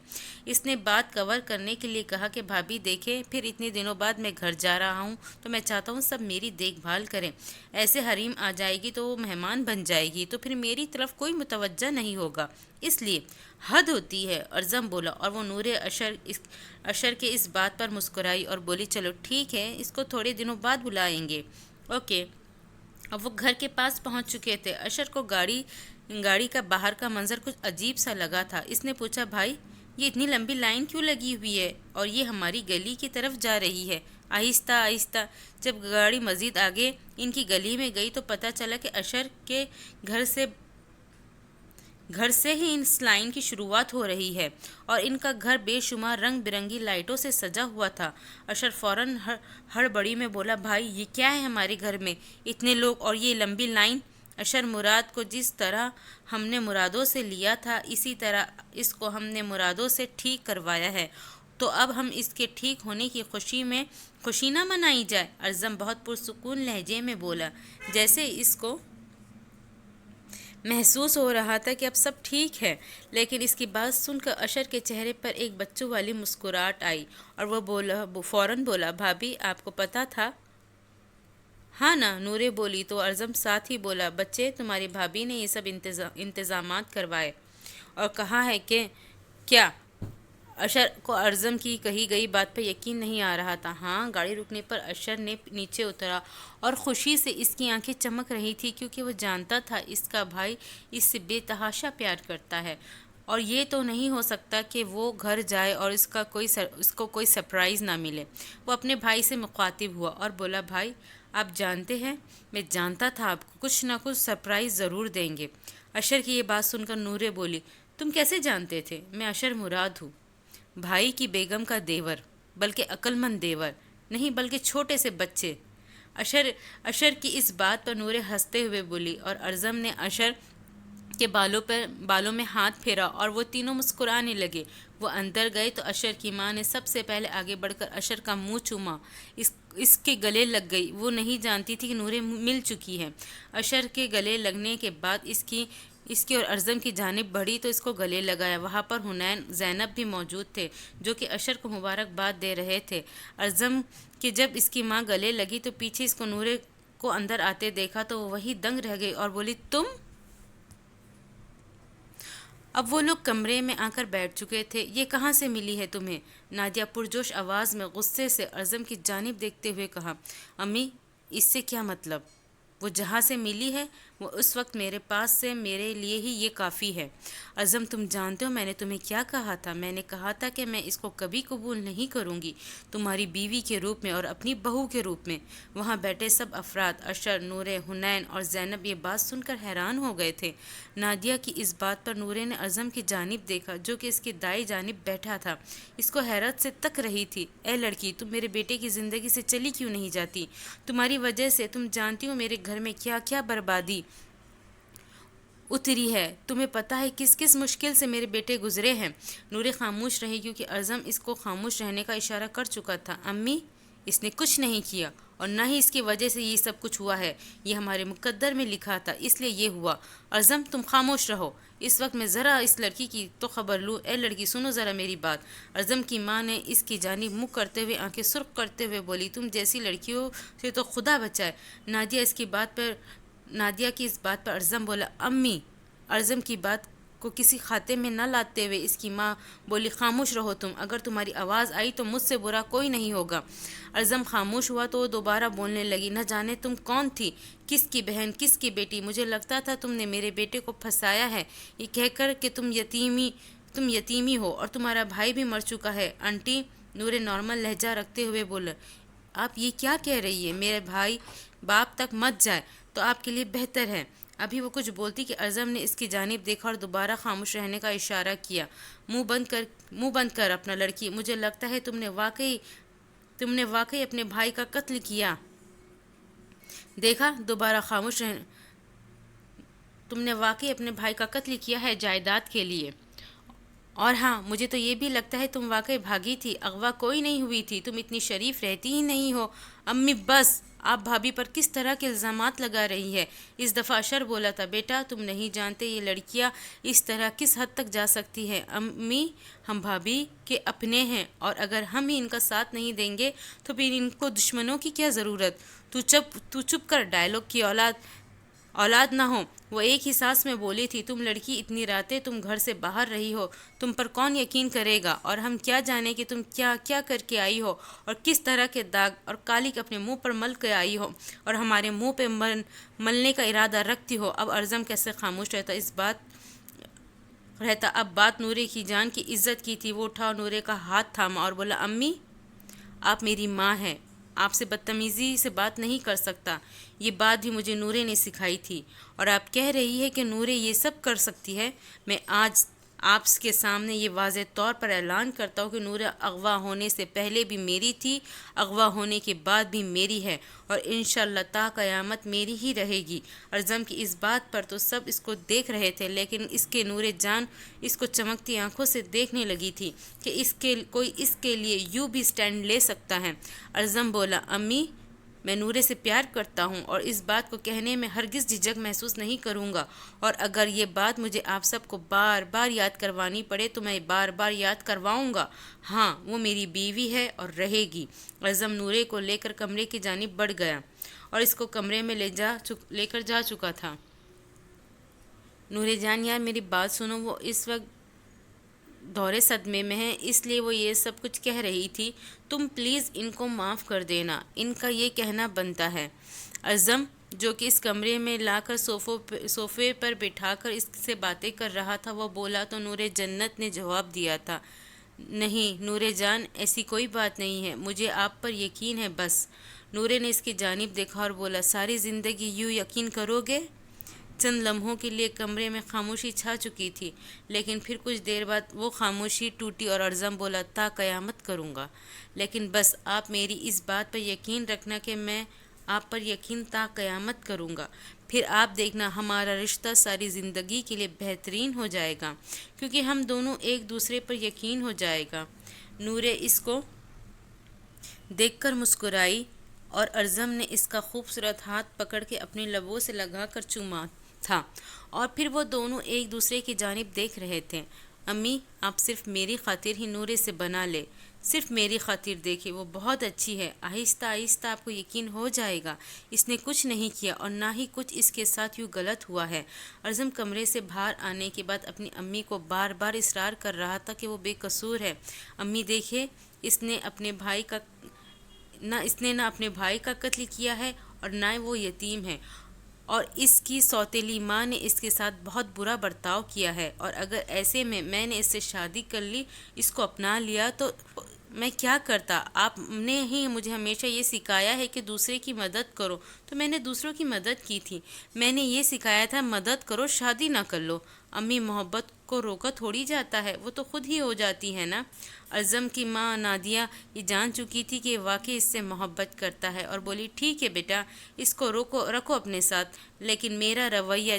اس نے بات کور کرنے کے لیے کہا کہ بھابھی دیکھیں، پھر اتنے دنوں بعد میں گھر جا رہا ہوں تو میں چاہتا ہوں سب میری دیکھ بھال کریں۔ ایسے حریم آ جائے گی تو وہ مہمان بن جائے گی تو پھر میری طرف کوئی متوجہ نہیں ہوگا، اس لیے حد ہوتی ہے۔ ارزم بولا اور وہ نورے اشر کے اس بات پر مسکرائی اور بولی، چلو ٹھیک ہے، اس کو تھوڑے دنوں بعد بلائیں گے، اوکے۔ اب وہ گھر کے پاس پہنچ چکے تھے۔ اشر کو گاڑی کا باہر کا منظر کچھ عجیب سا لگا تھا۔ اس نے پوچھا، بھائی یہ اتنی لمبی لائن کیوں لگی ہوئی ہے اور یہ ہماری گلی کی طرف جا رہی ہے؟ آہستہ آہستہ جب گاڑی مزید آگے ان کی گلی میں گئی تو پتہ چلا کہ اشر کے گھر سے ہی اس لائن کی شروعات ہو رہی ہے اور ان کا گھر بے شمار رنگ برنگی لائٹوں سے سجا ہوا تھا۔ اشر فوراً ہڑبڑی میں بولا، بھائی یہ کیا ہے ہمارے گھر میں اتنے لوگ اور یہ لمبی لائن؟ اشر، مراد کو جس طرح ہم نے مرادوں سے لیا تھا اسی طرح اس کو ہم نے مرادوں سے ٹھیک کروایا ہے، تو اب ہم اس کے ٹھیک ہونے کی خوشی نہ منائی جائے؟ ارزم بہت پرسکون لہجے میں بولا، جیسے اس کو محسوس ہو رہا تھا کہ اب سب ٹھیک ہے، لیکن اس کی بات سن کر اشر کے چہرے پر ایک بچوں والی مسکراہٹ آئی اور وہ فوراً بولا، بھابھی آپ کو پتہ تھا ہاں نا، نورے بولی تو ارزم ساتھ ہی بولا، بچے تمہاری بھابھی نے یہ سب انتظامات کروائے اور کہا ہے کہ کیا؟ اشر کو ارزم کی کہی گئی بات پر یقین نہیں آ رہا تھا۔ ہاں، گاڑی رکنے پر اشر نے نیچے اترا اور خوشی سے اس کی آنکھیں چمک رہی تھی کیونکہ وہ جانتا تھا اس کا بھائی اس سے بے تحاشا پیار کرتا ہے اور یہ تو نہیں ہو سکتا کہ وہ گھر جائے اور اس کو کوئی سرپرائز نہ ملے۔ وہ اپنے بھائی سے مخاطب ہوا اور بولا، بھائی آپ جانتے ہیں میں جانتا تھا آپ کو کچھ نہ کچھ سرپرائز ضرور دیں گے۔ اشر کی یہ بات سن کر نورے بولی، تم کیسے جانتے تھے؟ میں اشر مراد ہوں، بھائی کی بیگم کا دیور، بلکہ عقل مند دیور نہیں بلکہ چھوٹے سے بچے۔ اشر کی اس بات پر نورے ہنستے ہوئے بولی اور ارزم نے اشر کے بالوں میں ہاتھ پھیرا اور وہ تینوں مسکرانے لگے۔ وہ اندر گئے تو اشر کی ماں نے سب سے پہلے آگے بڑھ کر اشر کا منہ چوما، اس کے گلے لگ گئی۔ وہ نہیں جانتی تھی کہ نورے مل چکی ہے۔ اشر کے گلے لگنے کے بعد اس کی اور ارزم کی جانب بڑھی تو اس کو گلے لگایا۔ وہاں پر حنین، زینب بھی موجود تھے جو کہ اشر کو مبارکباد دے رہے تھے۔ ارزم کہ جب اس کی ماں گلے لگی تو پیچھے اس کو نورے کو اندر آتے دیکھا تو وہ وہی دنگ رہ گئی اور بولی، تم؟ اب وہ لوگ کمرے میں آ کر بیٹھ چکے تھے۔ یہ کہاں سے ملی ہے تمہیں؟ نادیہ پرجوش آواز میں غصے سے ارزم کی جانب دیکھتے ہوئے کہا۔ امی، اس سے کیا مطلب؟ وہ جہاں سے ملی ہے وہ اس وقت میرے پاس سے میرے لیے ہی یہ کافی ہے۔ ارزم، تم جانتے ہو میں نے تمہیں کیا کہا تھا؟ میں نے کہا تھا کہ میں اس کو کبھی قبول نہیں کروں گی، تمہاری بیوی کے روپ میں اور اپنی بہو کے روپ میں۔ وہاں بیٹھے سب افراد، اشر، نورے، حنین اور زینب یہ بات سن کر حیران ہو گئے تھے۔ نادیہ کی اس بات پر نورے نے ارزم کی جانب دیکھا جو کہ اس کی دائیں جانب بیٹھا تھا۔ اس کو حیرت سے تک رہی تھی۔ اے لڑکی، تم میرے بیٹے کی زندگی سے چلی کیوں نہیں جاتی؟ تمہاری وجہ سے تم جانتی ہو میرے گھر میں کیا کیا بربادی اتری ہے، تمہیں پتہ ہے کس کس مشکل سے میرے بیٹے گزرے ہیں۔ نورے خاموش رہی کیونکہ ارزم اس کو خاموش رہنے کا اشارہ کر چکا تھا۔ امی، اس نے کچھ نہیں کیا اور نہ ہی اس کی وجہ سے یہ سب کچھ ہوا ہے، یہ ہمارے مقدر میں لکھا تھا اس لیے یہ ہوا۔ ارزم، تم خاموش رہو، اس وقت میں ذرا اس لڑکی کی تو خبر لوں۔ اے لڑکی، سنو ذرا میری بات۔ ارزم کی ماں نے اس کی جانب منہ کرتے ہوئے آنکھیں سرخ کرتے ہوئے بولی، تم جیسی لڑکیوں سے تو خدا بچائے۔ نادیہ کی اس بات پر ارزم بولا، امی۔ ارزم کی بات کو کسی خاتے میں نہ لاتے ہوئے اس کی ماں بولی، خاموش رہو تم، اگر تمہاری آواز آئی تو مجھ سے برا کوئی نہیں ہوگا۔ ارزم خاموش ہوا تو وہ دوبارہ بولنے لگی، نہ جانے تم کون تھی، کس کی بہن، کس کی بیٹی؟ مجھے لگتا تھا تم نے میرے بیٹے کو پھنسایا ہے یہ کہہ کر کہ تم یتیمی ہو اور تمہارا بھائی بھی مر چکا ہے۔ آنٹی، نورے نارمل لہجہ رکھتے ہوئے بولا، آپ یہ کیا کہہ رہی ہے؟ میرے بھائی باپ تک مت جائے تو آپ کے لیے بہتر ہے۔ ابھی وہ کچھ بولتی کہ ارزم نے اس کی جانب دیکھا اور دوبارہ خاموش رہنے کا اشارہ کیا۔ منہ بند کر اپنا لڑکی، مجھے لگتا ہے تم نے واقعی اپنے بھائی کا قتل کیا۔ دیکھا، دوبارہ خاموش رہنے، تم نے واقعی اپنے بھائی کا قتل کیا ہے جائیداد کے لیے۔ اور ہاں، مجھے تو یہ بھی لگتا ہے تم واقعی بھاگی تھی، اغوا کوئی نہیں ہوئی تھی، تم اتنی شریف رہتی ہی نہیں ہو۔ امی بس، آپ بھابھی پر کس طرح کے الزامات لگا رہی ہے؟ اس دفعہ اشر بولا تھا، بیٹا تم نہیں جانتے یہ لڑکیاں اس طرح کس حد تک جا سکتی ہیں۔ امی، ہم بھابھی کے اپنے ہیں اور اگر ہم ہی ان کا ساتھ نہیں دیں گے تو پھر ان کو دشمنوں کی کیا ضرورت؟ تو چپ کر، ڈائیلاگ کی اولاد نہ ہو۔ وہ ایک ہی سانس میں بولی تھی، تم لڑکی اتنی راتیں تم گھر سے باہر رہی ہو، تم پر کون یقین کرے گا؟ اور ہم کیا جانے کہ تم کیا کیا کر کے آئی ہو اور کس طرح کے داغ اور کالک اپنے منہ پر مل کے آئی ہو اور ہمارے منہ پہ ملنے کا ارادہ رکھتی ہو۔ اب ارزم کیسے خاموش رہتا اب بات نورے کی جان کی عزت کی تھی۔ وہ اٹھا اور نورے کا ہاتھ تھاما اور بولا، امی، آپ میری ماں ہیں، آپ سے بدتمیزی سے بات نہیں کر سکتا۔ یہ بات بھی مجھے نورے نے سکھائی تھی اور آپ کہہ رہی ہے کہ نورے یہ سب کر سکتی ہے؟ میں آج آپ کے سامنے یہ واضح طور پر اعلان کرتا ہوں کہ نورے اغوا ہونے سے پہلے بھی میری تھی، اغوا ہونے کے بعد بھی میری ہے اور انشاءاللہ تا قیامت میری ہی رہے گی۔ ارزم کی اس بات پر تو سب اس کو دیکھ رہے تھے لیکن اس کے نورے جان اس کو چمکتی آنکھوں سے دیکھنے لگی تھی کہ کوئی اس کے لیے یوں بھی سٹینڈ لے سکتا ہے۔ ارزم بولا، امی، میں نورے سے پیار کرتا ہوں اور اس بات کو کہنے میں ہرگز جھجک محسوس نہیں کروں گا، اور اگر یہ بات مجھے آپ سب کو بار بار یاد کروانی پڑے تو میں بار بار یاد کرواؤں گا۔ ہاں، وہ میری بیوی ہے اور رہے گی۔ اعظم نورے کو لے کر کمرے کی جانب بڑھ گیا اور اس کو کمرے میں لے کر جا چکا تھا۔ نورے جان یار میری بات سنو، وہ اس وقت دورے صدمے میں ہیں، اس لیے وہ یہ سب کچھ کہہ رہی تھی۔ تم پلیز ان کو معاف کر دینا، ان کا یہ کہنا بنتا ہے۔ اعظم جو کہ اس کمرے میں لا کر صوفے پر بٹھا کر اس سے باتیں کر رہا تھا، وہ بولا تو نورے جنت نے جواب دیا تھا، نہیں نورے جان ایسی کوئی بات نہیں ہے، مجھے آپ پر یقین ہے بس۔ نورے نے اس کی جانب دیکھا اور بولا، ساری زندگی یوں یقین کرو گے؟ چند لمحوں کے لیے کمرے میں خاموشی چھا چکی تھی، لیکن پھر کچھ دیر بعد وہ خاموشی ٹوٹی اور اعظم بولا، تا قیامت کروں گا، لیکن بس آپ میری اس بات پر یقین رکھنا کہ میں آپ پر یقین تا قیامت کروں گا، پھر آپ دیکھنا ہمارا رشتہ ساری زندگی کے لیے بہترین ہو جائے گا، کیونکہ ہم دونوں ایک دوسرے پر یقین ہو جائے گا۔ نورے اس کو دیکھ کر مسکرائی اور اعظم نے اس کا خوبصورت ہاتھ پکڑ کے اپنے لبوں سے لگا کر چوما تھا، اور پھر وہ دونوں ایک دوسرے کی جانب دیکھ رہے تھے۔ امی آپ صرف میری خاطر ہی نورے سے بنا لے، صرف میری خاطر دیکھیں، وہ بہت اچھی ہے، آہستہ آہستہ آپ کو یقین ہو جائے گا، اس نے کچھ نہیں کیا اور نہ ہی کچھ اس کے ساتھ یوں غلط ہوا ہے۔ اعظم کمرے سے باہر آنے کے بعد اپنی امی کو بار بار اصرار کر رہا تھا کہ وہ بے قصور ہے۔ امی دیکھیں، اس نے نہ اپنے بھائی کا قتل کیا ہے اور نہ وہ یتیم ہے، اور اس کی سوتیلی ماں نے اس کے ساتھ بہت برا برتاؤ کیا ہے، اور اگر ایسے میں نے اس سے شادی کر لی، اس کو اپنا لیا تو میں کیا کرتا؟ آپ نے ہی مجھے ہمیشہ یہ سکھایا ہے کہ دوسرے کی مدد کرو، تو میں نے دوسروں کی مدد کی تھی۔ میں نے یہ سکھایا تھا مدد کرو، شادی نہ کر لو۔ امی محبت کو روکا تھوڑی جاتا ہے، وہ تو خود ہی ہو جاتی ہے نا۔ اعظم کی ماں نادیہ یہ جان چکی تھی کہ واقعی اس سے محبت کرتا ہے، اور بولی، ٹھیک ہے بیٹا، اس کو رکھو اپنے ساتھ، لیکن میرا رویہ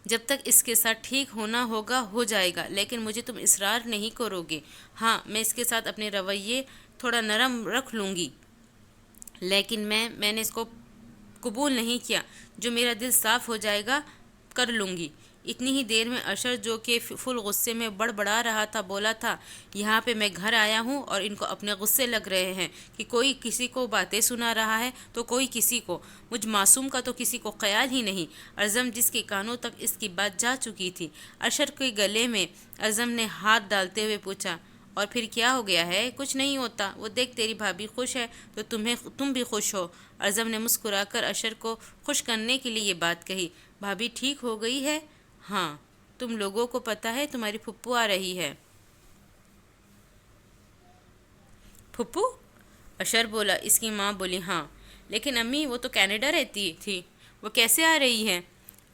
جب تک اس کے ساتھ ٹھیک ہونا ہوگا ہو جائے گا، لیکن مجھے تم اصرار نہیں کرو گے۔ ہاں میں اس کے ساتھ اپنے رویے تھوڑا نرم رکھ لوں گی، لیکن میں نے اس کو قبول نہیں کیا، جو میرا دل صاف ہو جائے گا کر لوں گی۔ اتنی ہی دیر میں اشر جو کہ فل غصے میں بڑبڑا رہا تھا بولا تھا، یہاں پہ میں گھر آیا ہوں اور ان کو اپنے غصے لگ رہے ہیں کہ کوئی کسی کو باتیں سنا رہا ہے تو کوئی کسی کو، مجھ معصوم کا تو کسی کو خیال ہی نہیں۔ اعظم جس کے کانوں تک اس کی بات جا چکی تھی، اشر کے گلے میں اعظم نے ہاتھ ڈالتے ہوئے پوچھا، اور پھر کیا ہو گیا ہے؟ کچھ نہیں ہوتا، وہ دیکھ تیری بھابھی خوش ہے تو تم بھی خوش ہو۔ اعظم نے مسکرا کر اشر کو خوش کرنے کے لیے یہ بات کہی، بھابھی ٹھیک ہو گئی ہے؟ ہاں، تم لوگوں کو پتہ ہے تمہاری پھپھو آ رہی ہے۔ پھپھو؟ اشر بولا۔ اس کی ماں بولی، ہاں، لیکن امی وہ تو کینیڈا رہتی تھی، وہ کیسے آ رہی ہے؟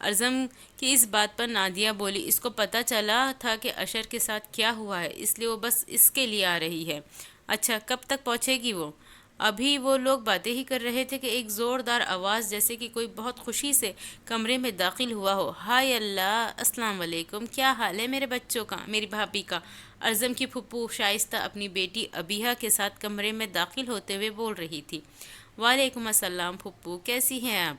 اعظم کی اس بات پر نادیہ بولی، اس کو پتہ چلا تھا کہ اشر کے ساتھ کیا ہوا ہے، اس لیے وہ بس اس کے لیے آ رہی ہے۔ اچھا، کب تک پہنچے گی وہ؟ ابھی وہ لوگ باتیں ہی کر رہے تھے کہ ایک زوردار آواز جیسے کہ کوئی بہت خوشی سے کمرے میں داخل ہوا ہو۔ ہائے اللہ، السلام علیکم، کیا حال ہے میرے بچوں کا، میری بھابھی کا؟ اعظم کی پھپھو شائستہ اپنی بیٹی ابیہا کے ساتھ کمرے میں داخل ہوتے ہوئے بول رہی تھی۔ وعلیکم السلام پھپھو، کیسی ہیں آپ؟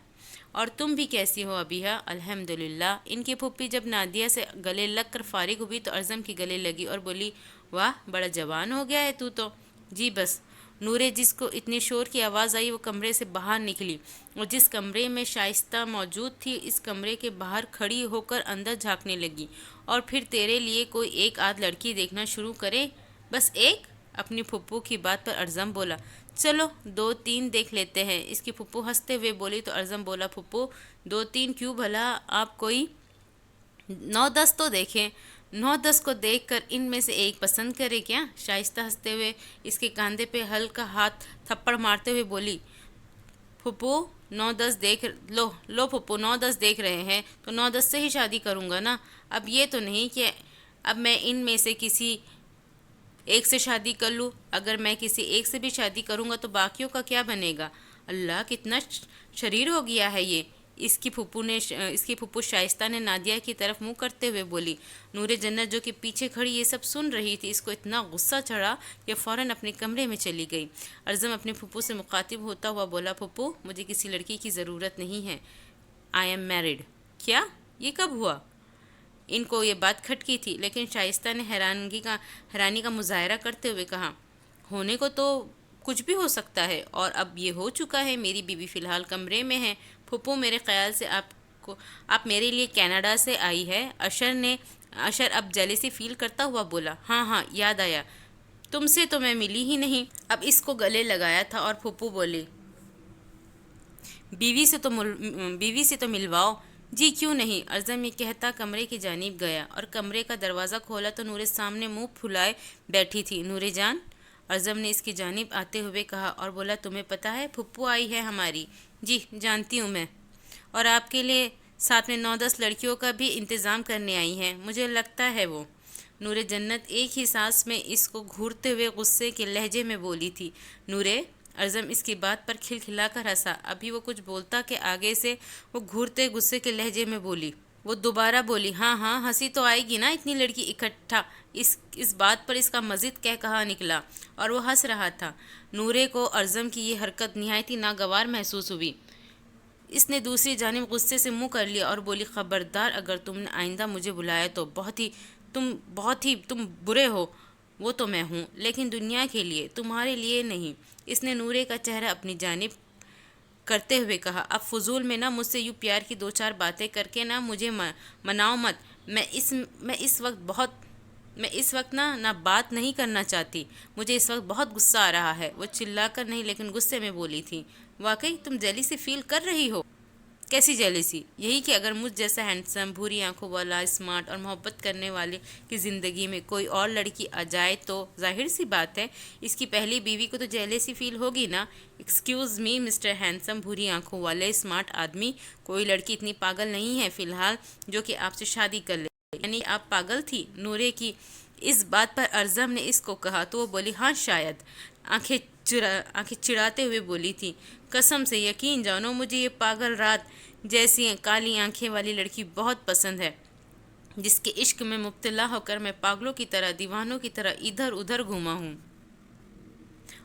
اور تم بھی کیسی ہو ابیہا؟ الحمدللہ۔ ان کی پھپھی جب نادیہ سے گلے لگ کر فارغ ہوئی تو اعظم کی گلے لگی اور بولی، واہ بڑا جوان ہو گیا ہے تو۔ جی بس۔ نورے جس کو اتنی شور کی آواز آئی وہ کمرے سے باہر نکلی، اور جس کمرے میں شائستہ موجود تھی اس کمرے کے باہر کھڑی ہو کر اندر جھانکنے لگی، اور پھر تیرے لیے کوئی ایک آدھ لڑکی دیکھنا شروع کرے؟ بس ایک؟ اپنی پھپھو کی بات پر اعظم بولا، چلو 2-3 دیکھ لیتے ہیں۔ اس کی پھپھو ہنستے ہوئے بولی تو اعظم بولا، پھپھو 2-3 کیوں بھلا، آپ کوئی 9-10 تو دیکھیں۔ 9-10 کو دیکھ کر ان میں سے ایک پسند کرے کیا؟ شائستہ ہنستے ہوئے اس کے کاندھے پہ ہلکا ہاتھ تھپڑ مارتے ہوئے بولی، پھپھو 9-10 دیکھ لو پھپھو 9-10 دیکھ رہے ہیں تو 9-10 سے ہی شادی کروں گا نا۔ اب یہ تو نہیں کہ اب میں ان میں سے کسی ایک سے شادی کر لوں، اگر میں کسی ایک سے بھی شادی کروں گا تو باقیوں کا کیا بنے گا؟ اللہ کتنا شریر ہو گیا ہے یہ، اس کی پھپھو شائستہ نے نادیہ کی طرف منہ کرتے ہوئے بولی۔ نور جنت جو کہ پیچھے کھڑی یہ سب سن رہی تھی، اس کو اتنا غصہ چڑھا کہ فوراً اپنے کمرے میں چلی گئی۔ ارزم اپنی پھپھو سے مخاطب ہوتا ہوا بولا، پھپھو مجھے کسی لڑکی کی ضرورت نہیں ہے، آئی ایم میرڈ۔ کیا؟ یہ کب ہوا؟ ان کو یہ بات کھٹکی تھی، لیکن شائستہ نے حیرانی کا مظاہرہ کرتے ہوئے کہا، ہونے کو تو کچھ بھی ہو سکتا ہے، اور اب یہ ہو چکا ہے۔ میری بیوی فی الحال کمرے میں ہے۔ پھپھو میرے خیال سے آپ میرے لیے کینیڈا سے آئی ہے۔ اشر اب جیلیسی فیل کرتا ہوا بولا، ہاں یاد آیا، تم سے تو میں ملی ہی نہیں۔ اب اس کو گلے لگایا تھا اور پھپھو بولی، بیوی سے تو ملواؤ۔ جی کیوں نہیں؟ ارزم یہ کہتا کمرے کی جانب گیا اور کمرے کا دروازہ کھولا تو نور سامنے منہ پھلائے بیٹھی تھی۔ نور جان، ارزم نے اس کی جانب آتے ہوئے کہا اور بولا، تمہیں پتہ ہے پھپھو آئی ہے ہماری؟ جی جانتی ہوں میں، اور آپ کے لیے ساتھ میں 9-10 لڑکیوں کا بھی انتظام کرنے آئی ہیں، مجھے لگتا ہے وہ۔ نور جنت ایک ہی سانس میں اس کو گھورتے ہوئے غصے کے لہجے میں بولی تھی۔ نورے، ارزم اس کی بات پر کھلکھلا کر ہنسا۔ ابھی وہ کچھ بولتا کہ آگے سے وہ گھورتے غصے کے لہجے میں بولی۔ وہ دوبارہ بولی، ہاں ہنسی تو آئے گی نا اتنی لڑکی اکٹھا۔ اس بات پر اس کا مزید کہا نکلا اور وہ ہنس رہا تھا۔ نورے کو ارزم کی یہ حرکت نہایت ہی ناگوار محسوس ہوئی۔ اس نے دوسری جانب غصے سے منہ کر لیا اور بولی، خبردار اگر تم نے آئندہ مجھے بلایا تو بہت ہی تم برے ہو۔ وہ تو میں ہوں، لیکن دنیا کے لیے، تمہارے لیے نہیں۔ اس نے نورے کا چہرہ اپنی جانب کرتے ہوئے کہا، اب فضول میں نہ مجھ سے یوں پیار کی 2-4 باتیں کر کے نہ مجھے مناؤ مت۔ میں اس وقت نہ بات نہیں کرنا چاہتی، مجھے اس وقت بہت غصہ آ رہا ہے۔ وہ چلا کر نہیں لیکن غصے میں بولی تھی، واقعی تم جیلیسی فیل کر رہی ہو؟ کیسی جیلیسی؟ یہی کہ اگر مجھ جیسا ہینڈسم، بھوری آنکھوں والا، اسمارٹ اور محبت کرنے والے کی زندگی میں کوئی اور لڑکی آ جائے تو ظاہر سی بات ہے اس کی پہلی بیوی کو تو جیلیسی فیل ہوگی نا۔ ایکسکیوز می مسٹر ہینڈسم، بھوری آنکھوں والے، اسمارٹ آدمی، کوئی لڑکی اتنی پاگل نہیں ہے فی الحال جو کہ آپ سے شادی کر لے۔ یعنی آپ پاگل تھی؟ نورے کی اس بات پر ارزم نے اس کو کہا تو وہ بولی، ہاں شاید۔ آنکھیں چڑھاتے ہوئے بولی تھی، قسم سے یقین جانو مجھے یہ پاگل رات جیسی کالی آنکھیں والی لڑکی بہت پسند ہے، جس کے عشق میں مبتلا ہو کر میں پاگلوں کی طرح، دیوانوں کی طرح ادھر ادھر گھوما ہوں۔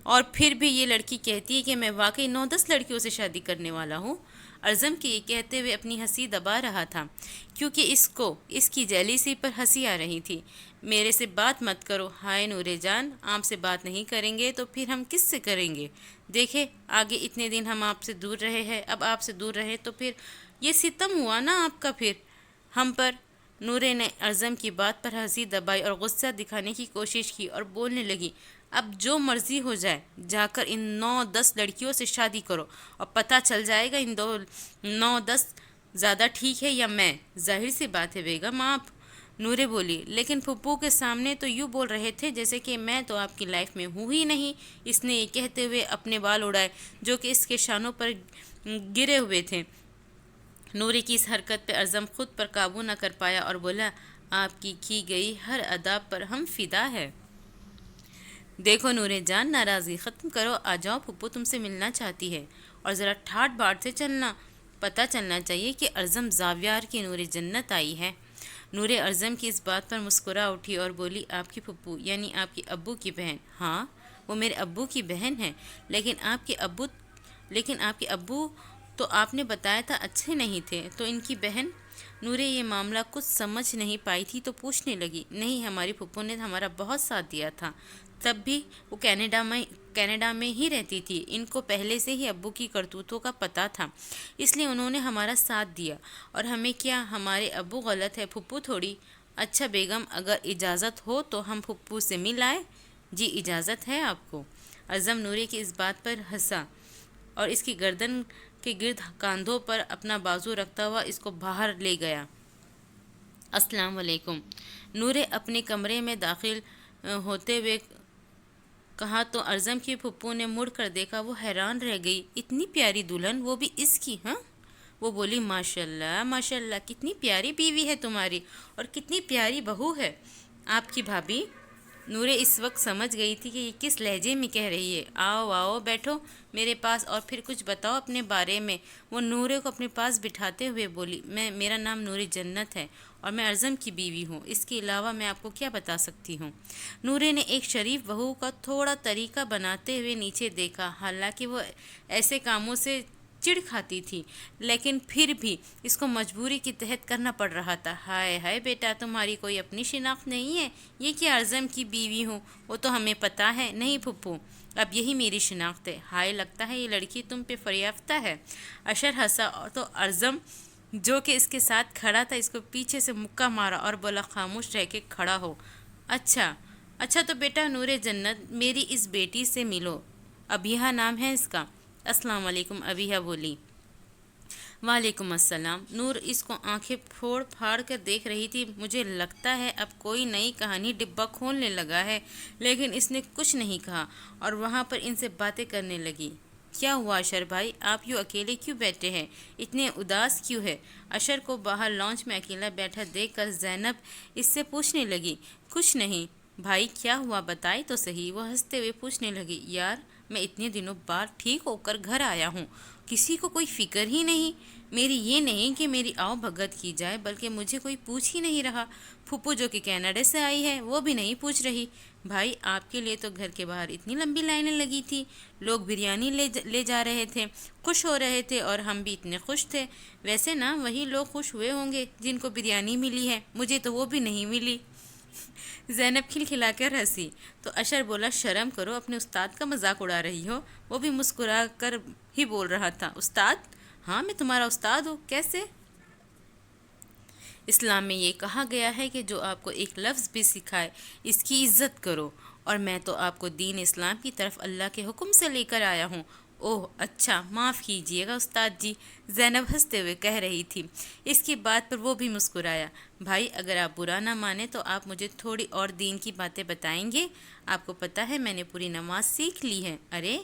اور پھر بھی یہ لڑکی کہتی ہے کہ میں واقعی 9-10 لڑکیوں سے شادی کرنے والا ہوں۔ ارزم کے یہ کہتے ہوئے اپنی ہنسی دبا رہا تھا، کیونکہ اس کی جیلیسی پر ہنسی آ رہی تھی۔ میرے سے بات مت کرو۔ ہائے نورے جان، آپ سے بات نہیں کریں گے تو پھر ہم کس سے کریں گے؟ دیکھیں آگے اتنے دن ہم آپ سے دور رہے ہیں، اب آپ سے دور رہے تو پھر یہ ستم ہوا نا آپ کا پھر ہم پر۔ نورے نے ارزم کی بات پر ہنسی دبائی اور غصہ دکھانے کی کوشش کی اور بولنے لگی، اب جو مرضی ہو جائے، جا کر ان 9-10 لڑکیوں سے شادی کرو اور پتہ چل جائے گا ان 9-10 زیادہ ٹھیک ہے یا میں۔ ظاہر سی بات ہے بیگم آپ۔ نورے بولی، لیکن پھپھو کے سامنے تو یوں بول رہے تھے جیسے کہ میں تو آپ کی لائف میں ہوں ہی نہیں۔ اس نے یہ کہتے ہوئے اپنے بال اڑائے جو کہ اس کے شانوں پر گرے ہوئے تھے۔ نورے کی اس حرکت پہ ارزم خود پر قابو نہ کر پایا اور بولا، آپ کی گئی ہر ادا پر ہم فدا ہے۔ دیکھو نورے جان، ناراضگی ختم کرو، آ جاؤ، پھپھو تم سے ملنا چاہتی ہے، اور ذرا ٹھاٹ باٹ سے چلنا، پتہ چلنا چاہیے کہ ارزم زاویار کی نور جنت آئی ہے۔ نورے ارزم کی اس بات پر مسکرا اٹھی اور بولی، آپ کی پھپھو یعنی آپ کے ابو کی بہن؟ ہاں وہ میرے ابو کی بہن ہے، لیکن آپ کے ابو تو آپ نے بتایا تھا اچھے نہیں تھے، تو ان کی بہن؟ نورے یہ معاملہ کچھ سمجھ نہیں پائی تھی تو پوچھنے لگی، نہیں ہماری پھپھو نے ہمارا بہت ساتھ دیا تھا، تب بھی وہ کینیڈا میں ہی رہتی تھی، ان کو پہلے سے ہی ابو کی کرتوتوں کا پتہ تھا، اس لیے انہوں نے ہمارا ساتھ دیا، اور ہمیں کیا، ہمارے ابو غلط ہے، پھپھو تھوڑی۔ اچھا بیگم، اگر اجازت ہو تو ہم پھپھو سے مل آئے؟ جی اجازت ہے آپ کو۔ ارزم نورے کی اس بات پر ہنسا اور اس کی گردن کے گرد کاندھوں پر اپنا بازو رکھتا ہوا اس کو باہر لے گیا۔ السلام علیکم۔ نورے اپنے کمرے میں داخل ہوتے ہوئے کہا تو ارزم کی پھپھو نے مڑ کر دیکھا، وہ حیران رہ گئی، اتنی پیاری دلہن، وہ بھی اس کی؟ ہاں؟ وہ بولی، ماشاءاللہ کتنی پیاری بیوی ہے تمہاری، اور کتنی پیاری بہو ہے آپ کی بھابھی۔ نورے اس وقت سمجھ گئی تھی کہ یہ کس لہجے میں کہہ رہی ہے۔ آؤ آؤ بیٹھو میرے پاس اور پھر کچھ بتاؤ اپنے بارے میں۔ وہ نورے کو اپنے پاس بٹھاتے ہوئے بولی، میرا نام نور جنت ہے اور میں ارزم کی بیوی ہوں، اس کے علاوہ میں آپ کو کیا بتا سکتی ہوں؟ نورے نے ایک شریف بہو کا تھوڑا طریقہ بناتے ہوئے نیچے دیکھا، حالانکہ وہ ایسے کاموں سے چڑ کھاتی تھی لیکن پھر بھی اس کو مجبوری کے تحت کرنا پڑ رہا تھا۔ ہائے ہائے بیٹا، تمہاری کوئی اپنی شناخت نہیں ہے؟ یہ کہ اعظم کی بیوی ہوں وہ تو ہمیں پتہ ہے۔ نہیں پھپھو، اب یہی میری شناخت ہے۔ ہائے، لگتا ہے یہ لڑکی تم پہ فریافتہ ہے۔ اشر ہنسا تو اعظم جو کہ اس کے ساتھ کھڑا تھا اس کو پیچھے سے مکہ مارا اور بولا، خاموش رہ کے کھڑا ہو۔ اچھا تو بیٹا نور جنت، میری اس بیٹی سے ملو، ابیہا نام ہے اس کا۔ السلام علیکم، ابیہا بولی۔ وعلیکم السلام۔ نور اس کو آنکھیں پھوڑ پھاڑ کر دیکھ رہی تھی۔ مجھے لگتا ہے اب کوئی نئی کہانی ڈبہ کھولنے لگا ہے، لیکن اس نے کچھ نہیں کہا اور وہاں پر ان سے باتیں کرنے لگی۔ کیا ہوا اشر بھائی، آپ یوں اکیلے کیوں بیٹھے ہیں؟ اتنے اداس کیوں ہے؟ اشر کو باہر لانچ میں اکیلا بیٹھا دیکھ کر زینب اس سے پوچھنے لگی۔ کچھ نہیں بھائی، کیا ہوا بتائی تو صحیح۔ وہ ہنستے ہوئے پوچھنے لگی، یار میں اتنے دنوں بعد ٹھیک ہو کر گھر آیا ہوں، کسی کو کوئی فکر ہی نہیں۔ میری یہ نہیں کہ میری آؤ بھگت کی جائے، بلکہ مجھے کوئی پوچھ ہی نہیں رہا۔ پھپھو جو کہ کینیڈا سے آئی ہے وہ بھی نہیں پوچھ رہی۔ بھائی آپ کے لیے تو گھر کے باہر اتنی لمبی لائنیں لگی تھی، لوگ بریانی لے جا رہے تھے، خوش ہو رہے تھے اور ہم بھی اتنے خوش تھے۔ ویسے نا وہی لوگ خوش ہوئے ہوں گے جن کو بریانی ملی ہے، مجھے تو وہ بھی نہیں ملی۔ زینب کھلکھلا کر ہنسی تو اشر بولا، شرم کرو، اپنے استاد کا مذاق اڑا رہی ہو۔ وہ بھی مسکرا کر ہی بول رہا تھا، استاد؟ ہاں میں تمہارا استاد ہوں۔ کیسے؟ اسلام میں یہ کہا گیا ہے کہ جو آپ کو ایک لفظ بھی سکھائے اس کی عزت کرو، اور میں تو آپ کو دین اسلام کی طرف اللہ کے حکم سے لے کر آیا ہوں۔ اوہ اچھا، معاف کیجیے گا استاد جی، زینب ہنستے ہوئے کہہ رہی تھی۔ اس کی بات پر وہ بھی مسکرایا۔ بھائی اگر آپ برا نہ مانیں تو آپ مجھے تھوڑی اور دین کی باتیں بتائیں گے؟ آپ کو پتہ ہے میں نے پوری نماز سیکھ لی ہے۔ ارے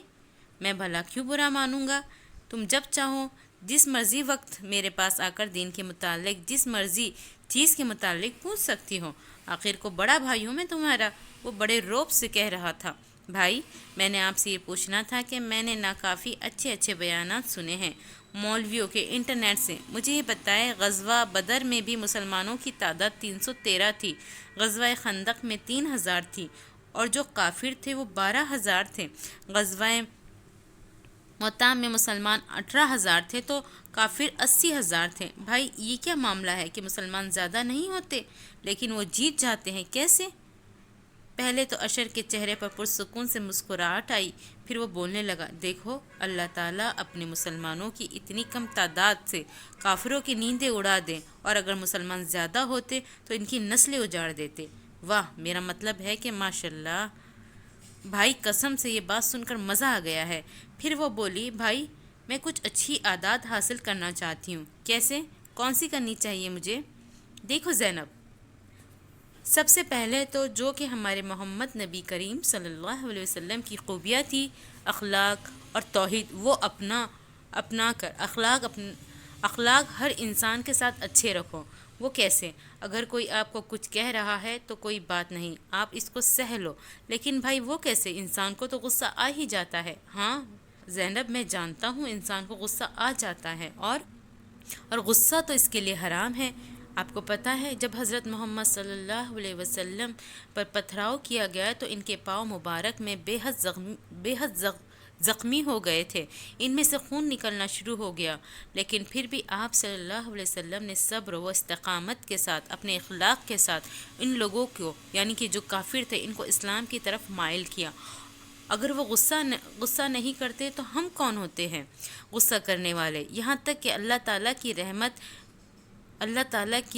میں بھلا کیوں برا مانوں گا؟ تم جب چاہو جس مرضی وقت میرے پاس آ کر دین کے متعلق جس مرضی چیز کے متعلق پوچھ سکتی ہو۔ آخر کو بڑا بھائی ہوں میں تمہارا، وہ بڑے روب سے کہہ رہا تھا۔ بھائی میں نے آپ سے یہ پوچھنا تھا کہ میں نے ناکافی اچھے بیانات سنے ہیں مولویوں کے انٹرنیٹ سے۔ مجھے یہ بتائے، غزوہ بدر میں بھی مسلمانوں کی تعداد 313 تھی، غزوہ خندق میں 3000 تھی اور جو کافر تھے وہ 12,000 تھے، غزوہ موتا میں مسلمان 18,000 تھے تو کافر 80,000 تھے۔ بھائی یہ کیا معاملہ ہے کہ مسلمان زیادہ نہیں ہوتے لیکن وہ جیت جاتے ہیں، کیسے؟ پہلے تو اشر کے چہرے پر پرسکون سے مسکراہٹ آئی، پھر وہ بولنے لگا، دیکھو اللہ تعالیٰ اپنے مسلمانوں کی اتنی کم تعداد سے کافروں کی نیندیں اڑا دیں، اور اگر مسلمان زیادہ ہوتے تو ان کی نسلیں اجاڑ دیتے۔ واہ، میرا مطلب ہے کہ ماشاءاللہ۔ بھائی قسم سے یہ بات سن کر مزہ آ گیا ہے۔ پھر وہ بولی، بھائی میں کچھ اچھی عادات حاصل کرنا چاہتی ہوں۔ کیسے؟ کون سی کرنی چاہیے مجھے؟ دیکھو زینب، سب سے پہلے تو جو کہ ہمارے محمد نبی کریم صلی اللہ علیہ وسلم کی خوبیاں تھی، اخلاق اور توحید، وہ اپنا کر اخلاق ہر انسان کے ساتھ اچھے رکھو۔ وہ کیسے؟ اگر کوئی آپ کو کچھ کہہ رہا ہے تو کوئی بات نہیں، آپ اس کو سہ لو، لیکن بھائی وہ کیسے؟ انسان کو تو غصہ آ ہی جاتا ہے۔ ہاں زینب میں جانتا ہوں انسان کو غصہ آ جاتا ہے، اور غصہ تو اس کے لیے حرام ہے۔ آپ کو پتہ ہے جب حضرت محمد صلی اللہ علیہ وسلم پر پتھراؤ کیا گیا تو ان کے پاؤں مبارک میں بے حد زخمی ہو گئے تھے، ان میں سے خون نکلنا شروع ہو گیا، لیکن پھر بھی آپ صلی اللہ علیہ وسلم نے صبر و استقامت کے ساتھ اپنے اخلاق کے ساتھ ان لوگوں کو، یعنی کہ جو کافر تھے، ان کو اسلام کی طرف مائل کیا۔ اگر وہ غصہ نہیں کرتے تو ہم کون ہوتے ہیں غصہ کرنے والے؟ یہاں تک کہ اللہ تعالیٰ کی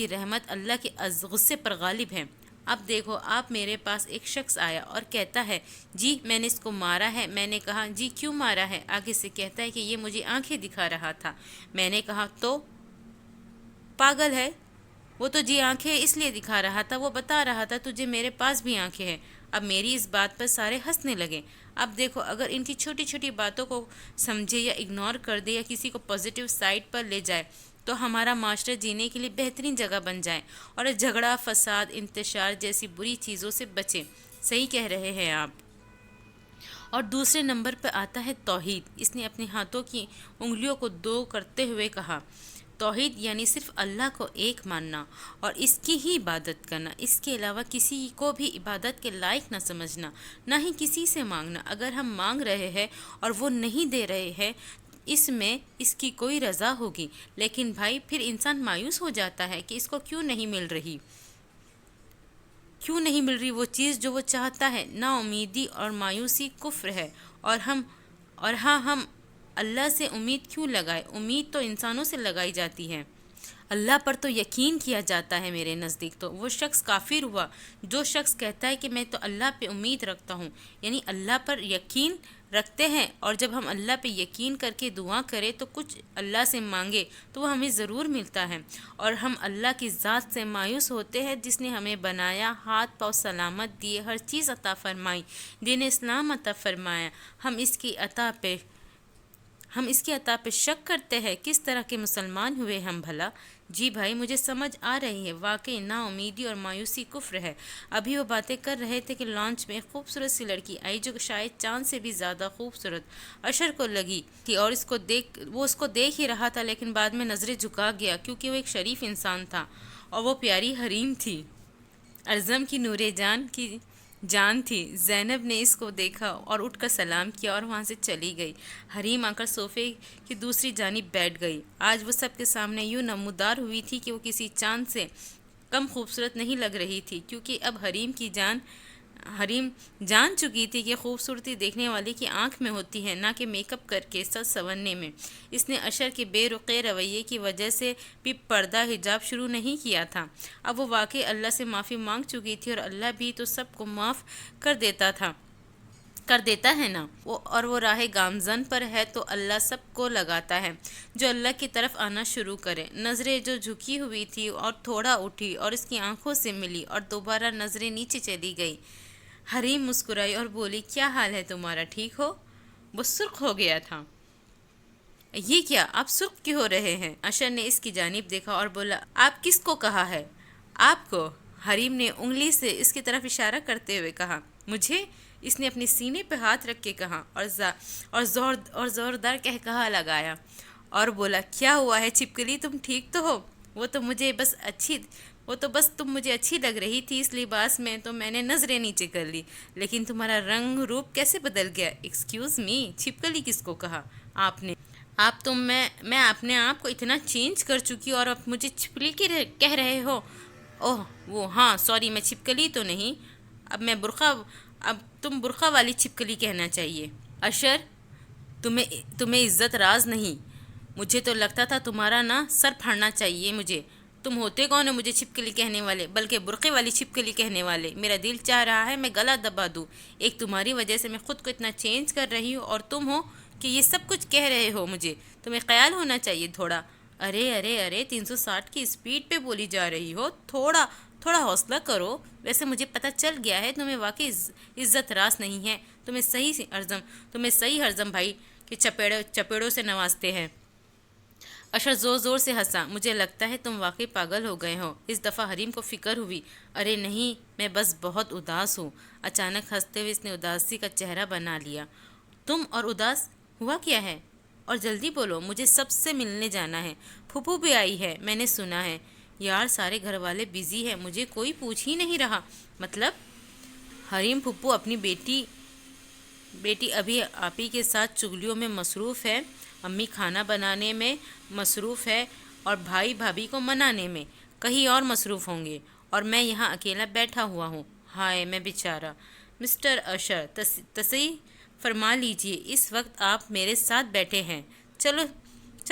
رحمت اللہ کے غصے پر غالب ہے۔ اب دیکھو، آپ میرے پاس ایک شخص آیا اور کہتا ہے، جی میں نے اس کو مارا ہے۔ میں نے کہا، جی کیوں مارا ہے؟ آگے سے کہتا ہے کہ یہ مجھے آنکھیں دکھا رہا تھا۔ میں نے کہا تو پاگل ہے وہ تو، جی آنکھیں اس لیے دکھا رہا تھا، وہ بتا رہا تھا تجھے میرے پاس بھی آنکھیں ہیں۔ اب میری اس بات پر سارے ہنسنے لگے۔ اب دیکھو، اگر ان کی چھوٹی چھوٹی باتوں کو سمجھے یا اگنور کر دے یا کسی کو پازیٹیو سائڈ پر لے جائے تو ہمارا معاشرہ جینے کے لیے بہترین جگہ بن جائے اور جھگڑا، فساد، انتشار جیسی بری چیزوں سے بچے۔ صحیح کہہ رہے ہیں آپ۔ اور دوسرے نمبر پہ آتا ہے توحید۔ اس نے اپنے ہاتھوں کی انگلیوں کو دو کرتے ہوئے کہا، توحید یعنی صرف اللہ کو ایک ماننا اور اس کی ہی عبادت کرنا، اس کے علاوہ کسی کو بھی عبادت کے لائق نہ سمجھنا، نہ ہی کسی سے مانگنا۔ اگر ہم مانگ رہے ہیں اور وہ نہیں دے رہے ہیں، اس میں اس کی کوئی رضا ہوگی، لیکن بھائی پھر انسان مایوس ہو جاتا ہے کہ اس کو کیوں نہیں مل رہی وہ چیز جو وہ چاہتا ہے۔ نا امیدی اور مایوسی کفر ہے، اور ہم اللہ سے امید کیوں لگائے؟ امید تو انسانوں سے لگائی جاتی ہے، اللہ پر تو یقین کیا جاتا ہے۔ میرے نزدیک تو وہ شخص کافر ہوا جو شخص کہتا ہے کہ میں تو اللہ پہ امید رکھتا ہوں، یعنی اللہ پر یقین رکھتے ہیں، اور جب ہم اللہ پہ یقین کر کے دعا کریں تو کچھ اللہ سے مانگے تو وہ ہمیں ضرور ملتا ہے، اور ہم اللہ کی ذات سے مایوس ہوتے ہیں جس نے ہمیں بنایا، ہاتھ پاؤں سلامت دیے، ہر چیز عطا فرمائی، دین اسلام عطا فرمایا، ہم اس کی عطا پہ شک کرتے ہیں۔ کس طرح کے مسلمان ہوئے ہم بھلا؟ جی بھائی مجھے سمجھ آ رہی ہے، واقعی نا امیدی اور مایوسی کفر ہے۔ ابھی وہ باتیں کر رہے تھے کہ لانچ میں ایک خوبصورت سی لڑکی آئی جو شاید چاند سے بھی زیادہ خوبصورت اشر کو لگی تھی، اور وہ اس کو دیکھ ہی رہا تھا، لیکن بعد میں نظریں جھکا گیا کیونکہ وہ ایک شریف انسان تھا اور وہ پیاری حریم تھی، ارزم کی نور جان کی جان تھی۔ زینب نے اس کو دیکھا اور اٹھ کر سلام کیا اور وہاں سے چلی گئی۔ حریم آ کر صوفے کی دوسری جانب بیٹھ گئی۔ آج وہ سب کے سامنے یوں نمودار ہوئی تھی کہ وہ کسی چاند سے کم خوبصورت نہیں لگ رہی تھی، کیونکہ اب حریم جان چکی تھی کہ خوبصورتی دیکھنے والے کی آنکھ میں ہوتی ہے، نہ کہ میک اپ کر کے سج سنورنے میں۔ اس نے اشر کے بے رخے رویے کی وجہ سے بھی پردہ حجاب شروع نہیں کیا تھا۔ اب وہ واقعی اللہ سے معافی مانگ چکی تھی، اور اللہ بھی تو سب کو معاف کر دیتا ہے نا، اور وہ راہ گامزن پر ہے تو اللہ سب کو لگاتا ہے جو اللہ کی طرف آنا شروع کرے۔ نظریں جو جھکی ہوئی تھی اور تھوڑا اٹھی اور اس کی آنکھوں سے ملی اور دوبارہ نظریں نیچے چلی گئی۔ حریم مسکرائی اور بولی، کیا حال ہے تمہارا، ٹھیک ہو؟ وہ سرخ ہو گیا تھا۔ یہ کیا، آپ سرخ کیوں ہو رہے ہیں؟ اشر نے اس کی جانب دیکھا اور بولا، آپ کس کو کہا ہے؟ آپ کو؟ حریم نے انگلی سے اس کی طرف اشارہ کرتے ہوئے کہا، مجھے؟ اس نے اپنے سینے پہ ہاتھ رکھ کے کہا اور زوردار قہقہا لگایا اور بولا، کیا ہوا ہے چھپکلی، تم ٹھیک تو ہو؟ وہ تو بس تم مجھے اچھی لگ رہی تھی اس لباس میں تو میں نے نظریں نیچے کر لی، لیکن تمہارا رنگ روپ کیسے بدل گیا؟ ایکسکیوز می، چھپکلی کس کو کہا آپ نے؟ میں اپنے آپ کو اتنا چینج کر چکی اور اب مجھے چھپکلی کہہ رہے ہو؟ اوہ وہ ہاں سوری، میں چھپکلی تو نہیں، اب تم برقع والی چھپکلی کہنا چاہیے۔ اشر، تمہیں عزت راز نہیں، مجھے تو لگتا تھا تمہارا نا سر پھاڑنا چاہیے مجھے۔ تم ہوتے کون ہو مجھے چھپکلی کہنے والے، بلکہ برقعے والی چھپکلی کہنے والے؟ میرا دل چاہ رہا ہے میں گلا دبا دوں۔ ایک تمہاری وجہ سے میں خود کو اتنا چینج کر رہی ہوں، اور تم ہو کہ یہ سب کچھ کہہ رہے ہو مجھے۔ تمہیں خیال ہونا چاہیے تھوڑا۔ ارے 360 کی اسپیڈ پہ بولی جا رہی ہو، تھوڑا حوصلہ کرو۔ ویسے مجھے پتہ چل گیا ہے تمہیں واقعی عزت راس نہیں ہے، تمہیں صحیح ہرزم بھائی کہ چپیڑوں سے نوازتے ہیں۔ اشر زور سے ہنسا، مجھے لگتا ہے تم واقعی پاگل ہو گئے ہو۔ اس دفعہ حریم کو فکر ہوئی، ارے نہیں، میں بس بہت اداس ہوں۔ اچانک ہنستے ہوئے اس نے اداسی کا چہرہ بنا لیا۔ تم اور اداس ہوا کیا ہے؟ اور جلدی بولو، مجھے سب سے ملنے جانا ہے۔ پھوپھو بھی آئی ہے میں نے سنا ہے۔ یار سارے گھر والے بیزی ہیں، مجھے کوئی پوچھ ہی نہیں رہا۔ مطلب؟ حریم پھوپھو اپنی بیٹی ابھی آپی کے ساتھ چغلیوں میں مصروف ہے، امی کھانا بنانے میں مصروف ہے، اور بھائی بھابھی کو منانے میں کہیں اور مصروف ہوں گے، اور میں یہاں اکیلا بیٹھا ہوا ہوں۔ ہائے میں بیچارہ۔ مسٹر اشر تصحیح فرما لیجئے، اس وقت آپ میرے ساتھ بیٹھے ہیں۔ چل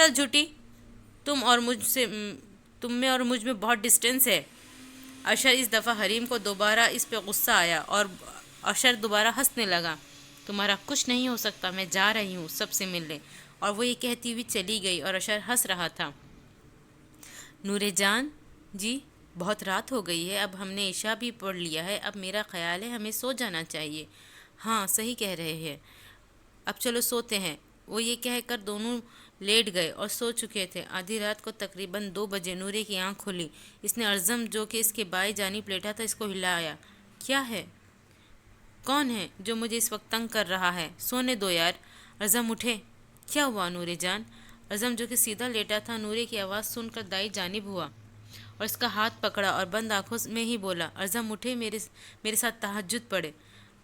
جھوٹی، تم میں اور مجھ میں بہت ڈسٹینس ہے۔ اشر اس دفعہ حریم کو دوبارہ اس پہ غصہ آیا اور اشر دوبارہ ہنسنے لگا۔ تمہارا کچھ نہیں ہو سکتا، میں جا رہی ہوں سب سے ملنے، اور وہ یہ کہتی ہوئی چلی گئی اور اشر ہنس رہا تھا۔ نور جان جی، بہت رات ہو گئی ہے، اب ہم نے عشاء بھی پڑھ لیا ہے، اب میرا خیال ہے ہمیں سو جانا چاہیے۔ ہاں صحیح کہہ رہے ہیں، اب چلو سوتے ہیں۔ وہ یہ کہہ کر دونوں لیٹ گئے اور سو چکے تھے۔ آدھی رات کو تقریباً 2 بجے نورے کی آنکھ کھلی۔ اس نے ارزم جو کہ اس کے بائیں جانب لیٹا تھا اس کو ہلایا۔ کیا ہے؟ کون ہے جو مجھے اس وقت تنگ کر رہا ہے؟ سونے دو یار۔ ارزم اٹھے۔ کیا ہوا نورے جان؟ ارزم جو کہ سیدھا لیٹا تھا نورے کی آواز سن کر دائیں جانب ہوا اور اس کا ہاتھ پکڑا اور بند آنکھوں میں ہی بولا، ارزم اٹھے، میرے ساتھ تہجد پڑھے۔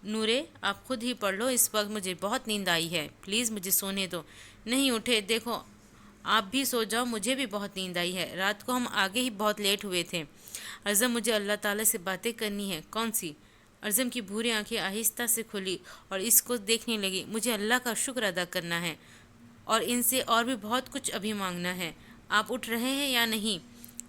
نورے آپ خود ہی پڑھ لو، اس وقت مجھے بہت نیند آئی ہے، پلیز مجھے سونے دو۔ نہیں اٹھے، دیکھو آپ بھی سو جاؤ، مجھے بھی بہت نیند آئی ہے، رات کو ہم آگے ہی بہت لیٹ ہوئے تھے۔ ارزم مجھے اللہ تعالیٰ سے باتیں کرنی ہے۔ کون سی؟ ارزم کی بھوری آنکھیں آہستہ سے کھلی اور اس کو دیکھنے لگی۔ مجھے اللہ کا شکر ادا کرنا ہے اور ان سے اور بھی بہت کچھ ابھی مانگنا ہے۔ آپ اٹھ رہے ہیں یا نہیں؟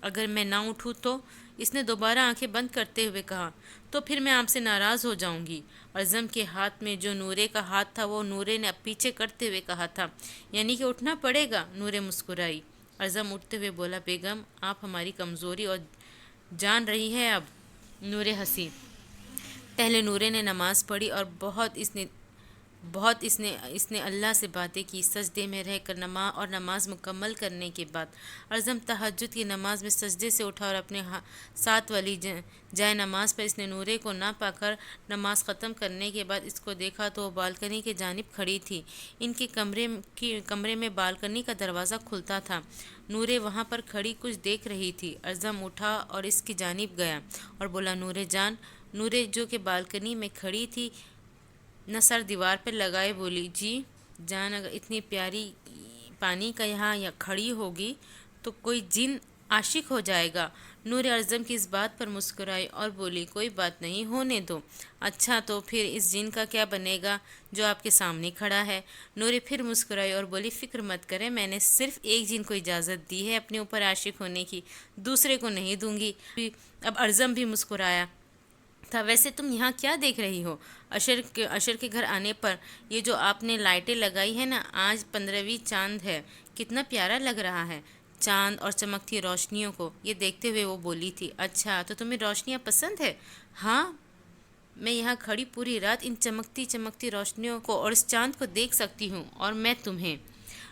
اگر میں نہ اٹھوں تو؟ اس نے دوبارہ آنکھیں بند کرتے ہوئے کہا۔ تو پھر میں آپ سے ناراض ہو جاؤں گی۔ ارزم کے ہاتھ میں جو نورے کا ہاتھ تھا وہ نورے نے پیچھے کرتے ہوئے کہا تھا۔ یعنی کہ اٹھنا پڑے گا؟ نورے مسکرائی۔ ارزم اٹھتے ہوئے بولا، بیگم آپ ہماری کمزوری اور جان رہی ہے اب۔ نورے ہنسی۔ پہلے نورے نے نماز پڑھی اور بہت اس نے اللہ سے باتیں کی، سجدے میں رہ کر نماز مکمل کرنے کے بعد ارزم تہجد کی نماز میں سجدے سے اٹھا اور اپنے ساتھ والی جائے نماز پر اس نے نورے کو نہ پا کر نماز ختم کرنے کے بعد اس کو دیکھا تو وہ بالکنی کے جانب کھڑی تھی۔ ان کے کمرے میں بالکنی کا دروازہ کھلتا تھا۔ نورے وہاں پر کھڑی کچھ دیکھ رہی تھی۔ ارزم اٹھا اور اس کی جانب گیا اور بولا، نورے جان۔ نورے جو کہ بالکنی میں کھڑی تھی نہ سر دیوار پر لگائے بولی، جی جان، اگر اتنی پیاری پانی کا یہاں کھڑی ہوگی تو کوئی جن عاشق ہو جائے گا۔ نور ارزم کی اس بات پر مسکرائی اور بولی، کوئی بات نہیں، ہونے دو۔ اچھا تو پھر اس جن کا کیا بنے گا جو آپ کے سامنے کھڑا ہے؟ نور پھر مسکرائی اور بولی، فکر مت کریں، میں نے صرف ایک جن کو اجازت دی ہے اپنے اوپر عاشق ہونے کی، دوسرے کو نہیں دوں گی۔ اب ارزم بھی مسکرایا تھا۔ ویسے تم یہاں کیا دیکھ رہی ہو؟ اشر کے گھر آنے پر یہ جو آپ نے لائٹیں لگائی ہیں نا، آج 15ویں چاند ہے، کتنا پیارا لگ رہا ہے چاند اور چمکتی روشنیوں کو۔ یہ دیکھتے ہوئے وہ بولی تھی، اچھا تو تمہیں روشنیاں پسند ہے؟ ہاں، میں یہاں کھڑی پوری رات ان چمکتی روشنیوں کو اور اس چاند کو دیکھ سکتی ہوں، اور میں تمہیں۔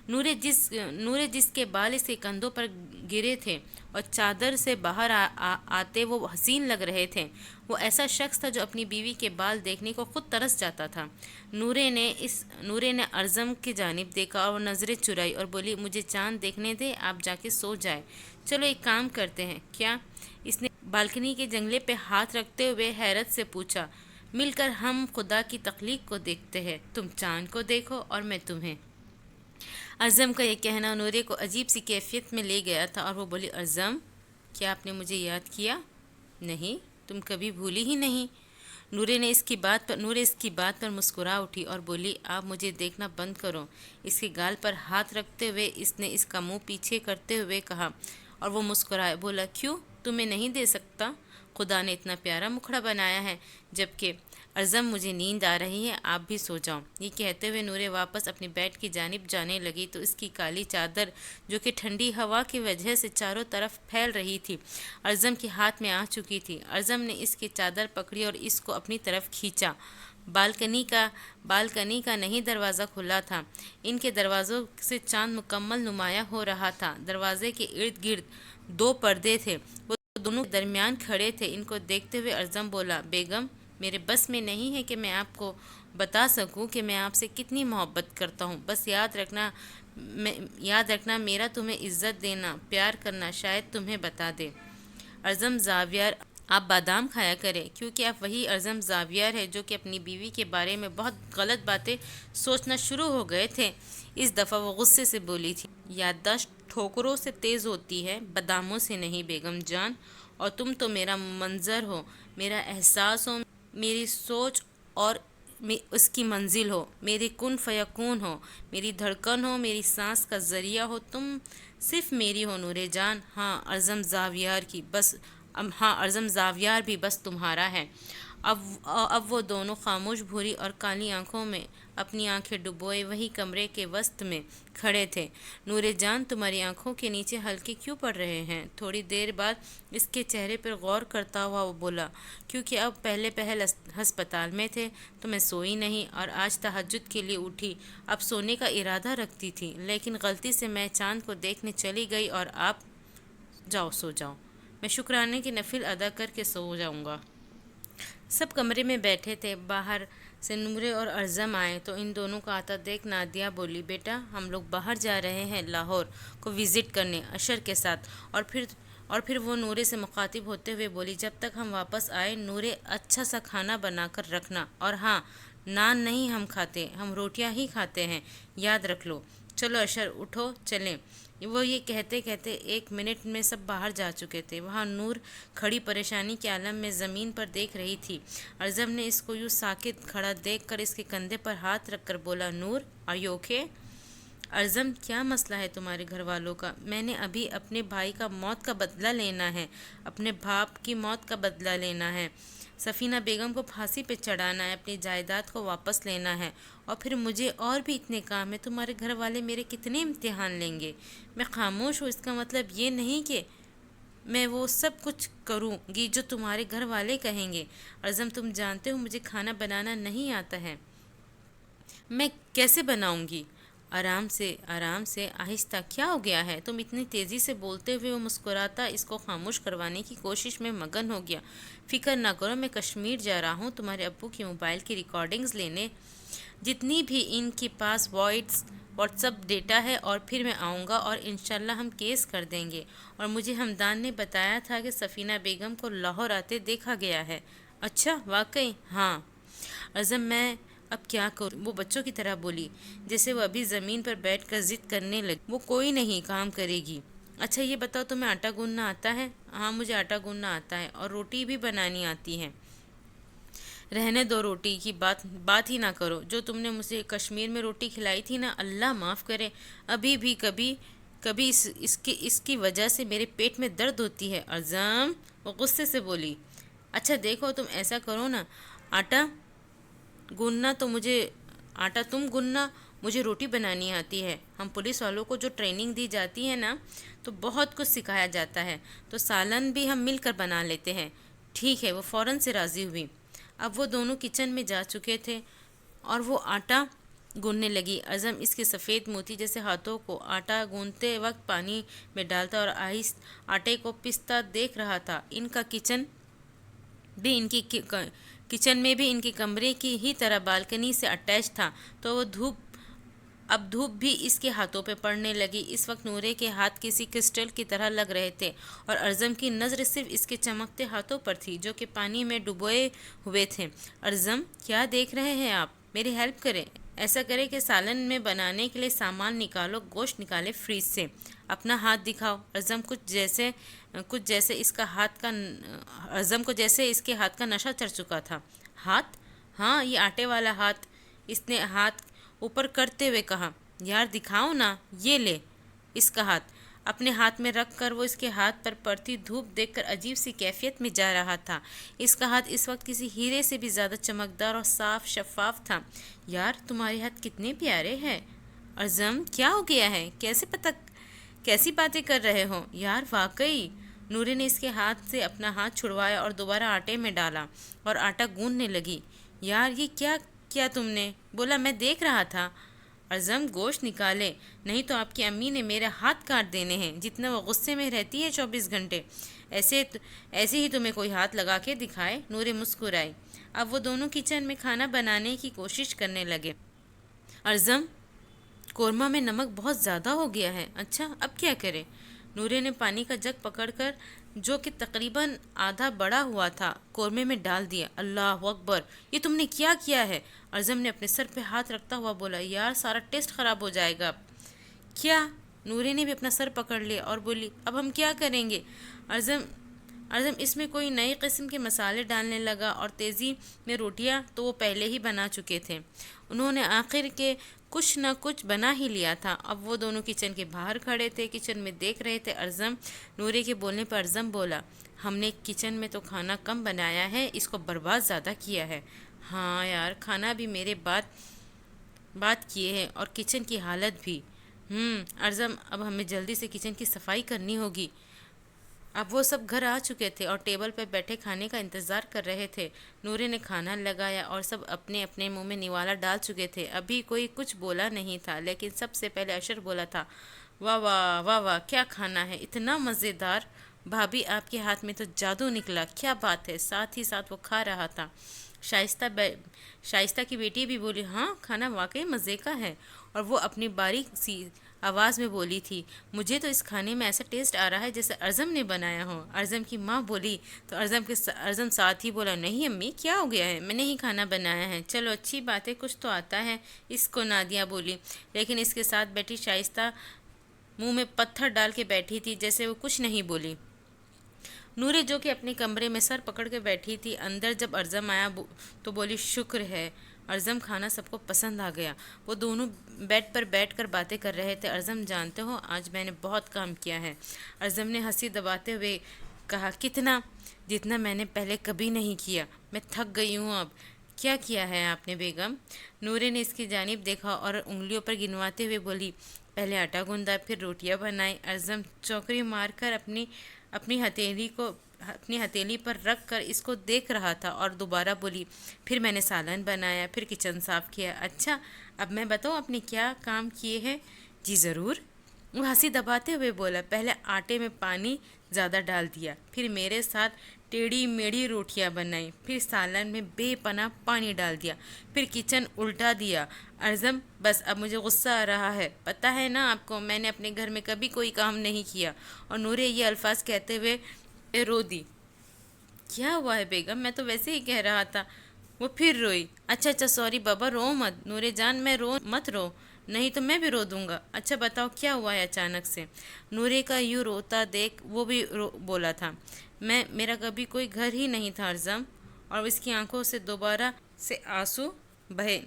نورے جس کے بال اس کے کندھوں پر گرے تھے اور چادر سے باہر آتے وہ حسین لگ رہے تھے، وہ ایسا شخص تھا جو اپنی بیوی کے بال دیکھنے کو خود ترس جاتا تھا۔ نورے نے ارزم کی جانب دیکھا اور وہ نظریں چرائی اور بولی، مجھے چاند دیکھنے دے، آپ جا کے سو جائے۔ چلو ایک کام کرتے ہیں۔ کیا؟ اس نے بالکنی کے جنگلے پہ ہاتھ رکھتے ہوئے حیرت سے پوچھا۔ مل کر ہم خدا کی تخلیق کو دیکھتے ہیں، تم چاند کو دیکھو اور میں تمہیں۔ ارزم کا یہ کہنا نورے کو عجیب سی کیفیت میں لے گیا تھا اور وہ بولی، ارزم کیا آپ نے مجھے یاد کیا؟ نہیں، تم کبھی بھولی ہی نہیں۔ نورے اس کی بات پر مسکرا اٹھی اور بولی، آپ مجھے دیکھنا بند کرو۔ اس کے گال پر ہاتھ رکھتے ہوئے اس نے اس کا منہ پیچھے کرتے ہوئے کہا اور وہ مسکرایا، بولا، کیوں تمہیں نہیں دے سکتا؟ خدا نے اتنا پیارا مکھڑا بنایا ہے، جبکہ ارزم مجھے نیند آ رہی ہے، آپ بھی سو جاؤ۔ یہ کہتے ہوئے نورے واپس اپنے بیڈ کی جانب جانے لگی تو اس کی کالی چادر جو کہ ٹھنڈی ہوا کی وجہ سے چاروں طرف پھیل رہی تھی ارزم کے ہاتھ میں آ چکی تھی۔ ارزم نے اس کی چادر پکڑی اور اس کو اپنی طرف کھینچا۔ بالکنی کا نہیں دروازہ کھلا تھا۔ ان کے دروازوں سے چاند مکمل نمایاں ہو رہا تھا۔ دروازے کے ارد گرد 2 پردے تھے، وہ دونوں کے درمیان کھڑے تھے۔ ان کو دیکھتے ہوئے ارزم بولا، بیگم میرے بس میں نہیں ہے کہ میں آپ کو بتا سکوں کہ میں آپ سے کتنی محبت کرتا ہوں، بس یاد رکھنا میرا تمہیں عزت دینا، پیار کرنا شاید تمہیں بتا دے۔ ارزم زاویار، آپ بادام کھایا کریں، کیونکہ آپ وہی ارزم زاویار ہے جو کہ اپنی بیوی کے بارے میں بہت غلط باتیں سوچنا شروع ہو گئے تھے۔ اس دفعہ وہ غصے سے بولی تھی، یادداشت ٹھوکروں سے تیز ہوتی ہے، باداموں سے نہیں بیگم جان، اور تم تو میرا منظر ہو، میرا احساس ہو، میری سوچ اور اس کی منزل ہو، میری کن فیکون ہو، میری دھڑکن ہو، میری سانس کا ذریعہ ہو، تم صرف میری ہو نورے جان۔ ہاں ارزم زاویار بھی بس تمہارا ہے۔ اب وہ دونوں خاموش بھوری اور کالی آنکھوں میں اپنی آنکھیں ڈبوئے وہی کمرے کے وسط میں کھڑے تھے۔ نورے جان، تمہاری آنکھوں کے نیچے حلقے کیوں پڑ رہے ہیں؟ تھوڑی دیر بعد اس کے چہرے پر غور کرتا ہوا وہ بولا، کیونکہ اب پہلے ہسپتال میں تھے تو میں سوئی نہیں اور آج تہجد کے لیے اٹھی، اب سونے کا ارادہ رکھتی تھی، لیکن غلطی سے میں چاند کو دیکھنے چلی گئی اور آپ سو جاؤ، میں شکرانے کی نفل ادا کر کے سو جاؤں گا۔ سب کمرے میں بیٹھے تھے، باہر سے نورے اور ارزم آئے تو ان دونوں کا آتا دیکھ نادیہ بولی، بیٹا ہم لوگ باہر جا رہے ہیں لاہور کو وزٹ کرنے اشر کے ساتھ۔ اور پھر وہ نورے سے مخاطب ہوتے ہوئے بولی، جب تک ہم واپس آئے نورے اچھا سا کھانا بنا کر رکھنا، اور ہاں نان نہیں ہم کھاتے، ہم روٹیاں ہی کھاتے ہیں، یاد رکھ لو۔ چلو اشر اٹھو چلیں۔ وہ یہ کہتے کہتے 1 منٹ میں سب باہر جا چکے تھے۔ وہاں نور کھڑی پریشانی کے عالم میں زمین پر دیکھ رہی تھی۔ ارزم نے اس کو یوں ساکت کھڑا دیکھ کر اس کے کندھے پر ہاتھ رکھ کر بولا، نور آر یو اوکے؟ ارزم کیا مسئلہ ہے تمہارے گھر والوں کا؟ میں نے ابھی اپنے بھائی کا موت کا بدلہ لینا ہے، اپنے باپ کی موت کا بدلہ لینا ہے، سفینہ بیگم کو پھانسی پہ چڑھانا ہے، اپنی جائیداد کو واپس لینا ہے، اور پھر مجھے اور بھی اتنے کام ہیں۔ تمہارے گھر والے میرے کتنے امتحان لیں گے؟ میں خاموش ہوں، اس کا مطلب یہ نہیں کہ میں وہ سب کچھ کروں گی جو تمہارے گھر والے کہیں گے۔ ارزم تم جانتے ہو مجھے کھانا بنانا نہیں آتا ہے، میں کیسے بناؤں گی؟ آرام سے آہستہ، کیا ہو گیا ہے؟ تم اتنی تیزی سے بولتے ہوئے وہ مسکراتا اس کو خاموش کروانے کی کوشش میں مگن ہو گیا۔ فکر نہ کرو، میں کشمیر جا رہا ہوں تمہارے ابو کی موبائل کی ریکارڈنگز لینے، جتنی بھی ان کے پاس واٹس اپ ڈیٹا ہے، اور پھر میں آؤں گا اور انشاءاللہ ہم کیس کر دیں گے۔ اور مجھے ہمدان نے بتایا تھا کہ سفینہ بیگم کو لاہور آتے دیکھا گیا ہے۔ اچھا واقعی؟ ہاں۔ عزم میں اب کیا کروں؟ وہ بچوں کی طرح بولی، جیسے وہ ابھی زمین پر بیٹھ کر ضد کرنے لگی۔ وہ کوئی نہیں کام کرے گی۔ اچھا یہ بتاؤ تمہیں آٹا گوندنا آتا ہے؟ ہاں مجھے آٹا گوندنا آتا ہے، اور روٹی بھی بنانی آتی ہے۔ رہنے دو، روٹی کی بات ہی نہ کرو۔ جو تم نے مجھے کشمیر میں روٹی کھلائی تھی نا، اللہ معاف کرے، ابھی بھی کبھی اس کی وجہ سے میرے پیٹ میں درد ہوتی ہے۔ عزم وہ غصے سے بولی، اچھا دیکھو تم ایسا کرو نا، آٹا تم گننا، مجھے روٹی بنانی آتی ہے۔ ہم پولیس والوں کو جو ٹریننگ دی جاتی ہے نا تو بہت کچھ سکھایا جاتا ہے، تو سالن بھی ہم مل کر بنا لیتے ہیں۔ ٹھیک ہے، وہ فوراً سے راضی ہوئی۔ اب وہ دونوں کچن میں جا چکے تھے اور وہ آٹا گوننے لگی۔ عزم اس کے سفید موتی جیسے ہاتھوں کو آٹا گوندتے وقت پانی میں ڈالتا اور آٹے کو پستا دیکھ رہا تھا۔ کچن میں بھی ان کے کمرے کی ہی طرح بالکنی سے اٹیچ تھا، تو وہ دھوپ بھی اس کے ہاتھوں پہ پڑنے لگی۔ اس وقت نورے کے ہاتھ کسی کرسٹل کی طرح لگ رہے تھے، اور ارزم کی نظر صرف اس کے چمکتے ہاتھوں پر تھی جو کہ پانی میں ڈبوئے ہوئے تھے۔ ارزم کیا دیکھ رہے ہیں آپ؟ میری ہیلپ کریں۔ ایسا کرے کہ سالن میں بنانے کے لیے سامان نکالو، گوشت نکالے فریج سے، اپنا ہاتھ دکھاؤ۔ ارزم کو جیسے اس کے ہاتھ کا نشہ چڑھ چکا تھا۔ ہاتھ؟ ہاں یہ آٹے والا ہاتھ۔ اس نے ہاتھ اوپر کرتے ہوئے کہا، یار دکھاؤ نا، یہ لے اس کا ہاتھ۔ اپنے ہاتھ میں رکھ کر وہ اس کے ہاتھ پر پڑتی دھوپ دیکھ کر عجیب سی کیفیت میں جا رہا تھا۔ اس کا ہاتھ اس وقت کسی ہیرے سے بھی زیادہ چمکدار اور صاف شفاف تھا۔ یار تمہارے ہاتھ کتنے پیارے ہیں۔ ارزم کیا ہو گیا ہے؟ کیسی باتیں کر رہے ہو یار؟ واقعی۔ نورے نے اس کے ہاتھ سے اپنا ہاتھ چھڑوایا اور دوبارہ آٹے میں ڈالا اور آٹا گوندنے لگی۔ یار یہ کیا تم نے؟ بولا میں دیکھ رہا تھا۔ ارزم گوشت نکالے، نہیں تو آپ کی امی نے میرے ہاتھ کاٹ دینے ہیں۔ جتنا وہ غصے میں رہتی ہے 24 گھنٹے، ایسے ہی تمہیں کوئی ہاتھ لگا کے دکھائے۔ نورے مسکرائی۔ اب وہ دونوں کچن میں کھانا بنانے کی کوشش کرنے لگے۔ ارزم قورمہ میں نمک بہت زیادہ ہو گیا ہے۔ اچھا اب کیا کرے؟ نورے نے پانی کا جگ پکڑ کر جو کہ تقریباً آدھا بڑا ہوا تھا قورمے میں ڈال دیا۔ اللہ اکبر، یہ تم نے کیا ہے؟ ارزم نے اپنے سر پہ ہاتھ رکھتا ہوا بولا، یار سارا ٹیسٹ خراب ہو جائے گا۔ کیا؟ نورے نے بھی اپنا سر پکڑ لیا اور بولی، اب ہم کیا کریں گے؟ ارزم اس میں کوئی نئی قسم کے مسالے ڈالنے لگا، اور تیزی میں روٹیاں تو وہ پہلے ہی بنا چکے تھے، انہوں نے آخر کے کچھ نہ کچھ بنا ہی لیا تھا۔ اب وہ دونوں کچن کے باہر کھڑے تھے، کچن میں دیکھ رہے تھے۔ نورے کے بولنے پر ارزم بولا، ہم نے کچن میں تو کھانا کم بنایا ہے، اس کو برباد زیادہ کیا ہے۔ ہاں یار، کھانا بھی میرے بات کیے ہیں، اور کچن کی حالت بھی۔ ارزم اب ہمیں جلدی سے کچن کی صفائی کرنی ہوگی۔ اب وہ سب گھر آ چکے تھے اور ٹیبل پر بیٹھے کھانے کا انتظار کر رہے تھے۔ نورے نے کھانا لگایا اور سب اپنے اپنے منہ میں نوالا ڈال چکے تھے۔ ابھی کوئی کچھ بولا نہیں تھا، لیکن سب سے پہلے اشر بولا تھا، واہ واہ واہ واہ، کیا کھانا ہے، اتنا مزیدار۔ بھابھی آپ کے ہاتھ میں تو جادو نکلا، کیا بات ہے۔ ساتھ ہی ساتھ وہ کھا رہا تھا۔ شائستہ کی بیٹی بھی بولی، ہاں کھانا واقعی مزے کا ہے، اور وہ اپنی باریک سی آواز میں بولی تھی، مجھے تو اس کھانے میں ایسا ٹیسٹ آ رہا ہے جیسے ارزم نے بنایا ہو۔ ارزم کی ماں بولی تو ارزم ساتھ ہی بولا، نہیں امی کیا ہو گیا ہے، میں نے ہی کھانا بنایا ہے، چلو اچھی بات ہے، کچھ تو آتا ہے اس کو۔ نادیہ بولی، لیکن اس کے ساتھ بیٹھی شائستہ منہ میں پتھر ڈال کے بیٹھی تھی، جیسے وہ کچھ نہیں بولی۔ نورے جو کہ اپنے کمرے میں سر پکڑ کے بیٹھی تھی، اندر جب ارزم آیا تو بولی، شکر ہے ارزم، کھانا سب کو پسند آ گیا۔ وہ دونوں بیڈ پر بیٹھ کر باتیں کر رہے تھے۔ ارزم، جانتے ہو آج میں نے بہت کام کیا ہے۔ ارزم نے ہنسی دباتے ہوئے کہا، کتنا؟ جتنا میں نے پہلے کبھی نہیں کیا، میں تھک گئی ہوں اب۔ کیا کیا ہے آپ نے بیگم؟ نورے نے اس کی جانب دیکھا اور انگلیوں پر گنواتے ہوئے بولی، پہلے آٹا گوندا، پھر روٹیاں بنائی۔ ارزم چوکری مار کر اپنی ہتھیلی پر رکھ کر اس کو دیکھ رہا تھا اور دوبارہ بولی، پھر میں نے سالن بنایا، پھر کچن صاف کیا۔ اچھا، اب میں بتاؤں آپ نے کیا کام کیے ہیں؟ جی ضرور، وہ ہنسی دباتے ہوئے بولا، پہلے آٹے میں پانی زیادہ ڈال دیا، پھر میرے ساتھ ٹیڑھی میڑھی روٹیاں بنائی، پھر سالن میں بے پناہ پانی ڈال دیا، پھر کچن الٹا دیا۔ ارزم، بس اب مجھے غصہ آ رہا ہے، پتہ ہے نا آپ کو میں نے اپنے گھر میں کبھی کوئی کام نہیں کیا۔ اور نورے یہ الفاظ کہتے ہوئے رو دی۔ کیا ہوا ہے بیگم؟ میں تو ویسے ہی کہہ رہا تھا۔ وہ پھر روئی۔ اچھا سوری بابا، رو مت نورے جان، میں مت رو، نہیں تو میں بھی رو دوں گا۔ اچھا بتاؤ کیا ہوا ہے اچانک سے؟ نورے کا یوں روتا دیکھ وہ بھی بولا تھا، میرا کبھی کوئی گھر ہی نہیں تھا ارزم۔ اور اس کی آنکھوں سے دوبارہ سے آنسو بہے۔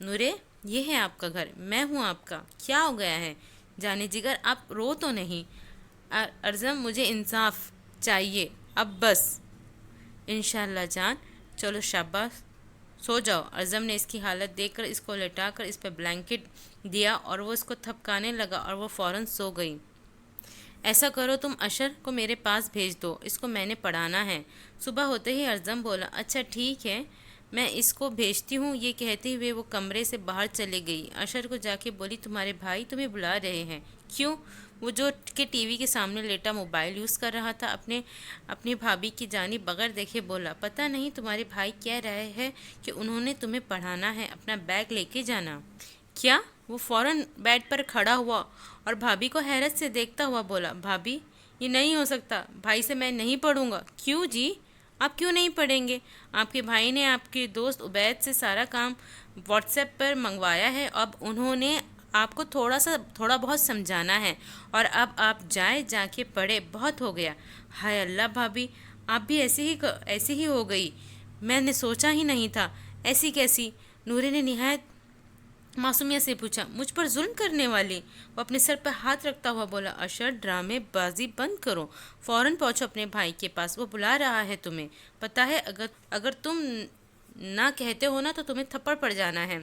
نورے، یہ ہے آپ کا گھر، میں ہوں آپ کا، کیا ہو گیا ہے؟ جانے جگر آپ رو تو نہیں؟ ارزم، مجھے انصاف چاہیے اب بس۔ انشاءاللہ جان، چلو شاباش، سو جاؤ۔ ارزم نے اس کی حالت دیکھ کر اس کو لٹا کر اس پہ بلینکٹ دیا اور وہ اس کو تھپکانے لگا اور وہ فوراً سو گئی۔ ایسا کرو تم اشر کو میرے پاس بھیج دو، اس کو میں نے پڑھانا ہے۔ صبح ہوتے ہی ارزم بولا، اچھا ٹھیک ہے، میں اس کو بھیجتی ہوں۔ یہ کہتے ہوئے وہ کمرے سے باہر چلے گئی۔ اشر کو جا کے بولی، تمہارے بھائی تمہیں بلا رہے ہیں۔ کیوں؟ وہ جو کہ ٹی وی کے سامنے لیٹا موبائل یوز کر رہا تھا، اپنی بھابھی کی جانب بغیر دیکھے بولا، پتہ نہیں تمہارے بھائی کہہ رہے ہیں کہ انہوں نے تمہیں پڑھانا ہے، اپنا بیگ لے کے جانا۔ کیا؟ وہ فوراً بیڈ پر کھڑا ہوا اور بھابھی کو حیرت سے دیکھتا ہوا بولا، بھابھی یہ نہیں ہو سکتا، بھائی سے میں نہیں پڑھوں گا۔ کیوں جی؟ آپ کیوں نہیں پڑھیں گے؟ آپ کے بھائی نے آپ کے دوست عبید سے سارا کام واٹس ایپ پر منگوایا ہے، اب انہوں نے آپ کو تھوڑا بہت سمجھانا ہے، اور اب آپ جا کے پڑھے، بہت ہو گیا۔ ہائے اللہ بھابھی، آپ بھی ایسی ہی ہو گئی، میں نے سوچا ہی نہیں تھا۔ ایسی کیسی؟ نورے نے نہایت معصومیت سے پوچھا، مجھ پر ظلم کرنے والی؟ وہ اپنے سر پر ہاتھ رکھتا ہوا بولا، اشر ڈرامے بازی بند کرو، فوراً پہنچو اپنے بھائی کے پاس، وہ بلا رہا ہے تمہیں، پتہ ہے اگر تم نہ کہتے ہو نا تو تمہیں تھپڑ پڑ جانا ہے۔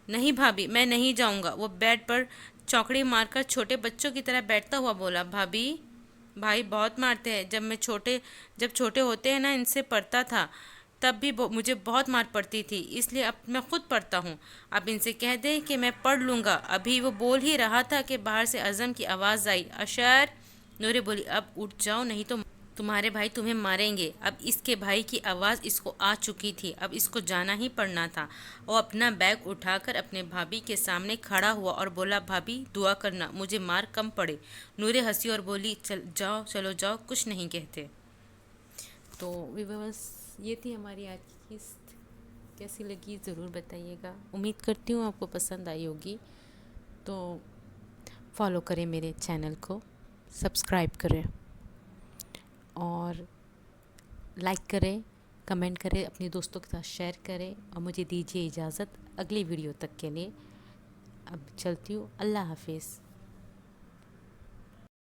نہیں بھابھی، میں نہیں جاؤں گا۔ وہ بیڈ پر چوکڑی مار کر چھوٹے بچوں کی طرح بیٹھتا ہوا بولا، بھابھی بھائی بہت مارتے ہیں، جب چھوٹے ہوتے ہیں نا ان سے پڑھتا تھا تب بھی مجھے بہت مار پڑتی تھی، اس لیے اب میں خود پڑھتا ہوں۔ اب ان سے کہہ دیں کہ میں پڑھ لوں گا۔ ابھی وہ بول ہی رہا تھا کہ باہر سے ارزم کی آواز آئی، اشر۔ نورے بولی، اب اٹھ جاؤ نہیں تو تمہارے بھائی تمہیں ماریں گے۔ اب اس کے بھائی کی آواز اس کو آ چکی تھی، اب اس کو جانا ہی پڑنا تھا۔ وہ اپنا بیگ اٹھا کر اپنے بھابھی کے سامنے کھڑا ہوا اور بولا، بھابھی دعا کرنا مجھے مار کم پڑے۔ نورے ہنسی اور بولی، چلو جاؤ، کچھ نہیں کہتے۔ تو بس یہ تھی ہماری آج کی قسط، کیسی لگی ضرور بتائیے گا، امید کرتی ہوں آپ کو پسند آئی ہوگی۔ تو فالو کریں میرے چینل کو، سبسکرائب کریں اور لائک کریں، کمنٹ کریں، اپنے دوستوں کے ساتھ شیئر کریں، اور مجھے دیجیے اجازت اگلی ویڈیو تک کے لیے۔ اب چلتی ہوں، اللہ حافظ۔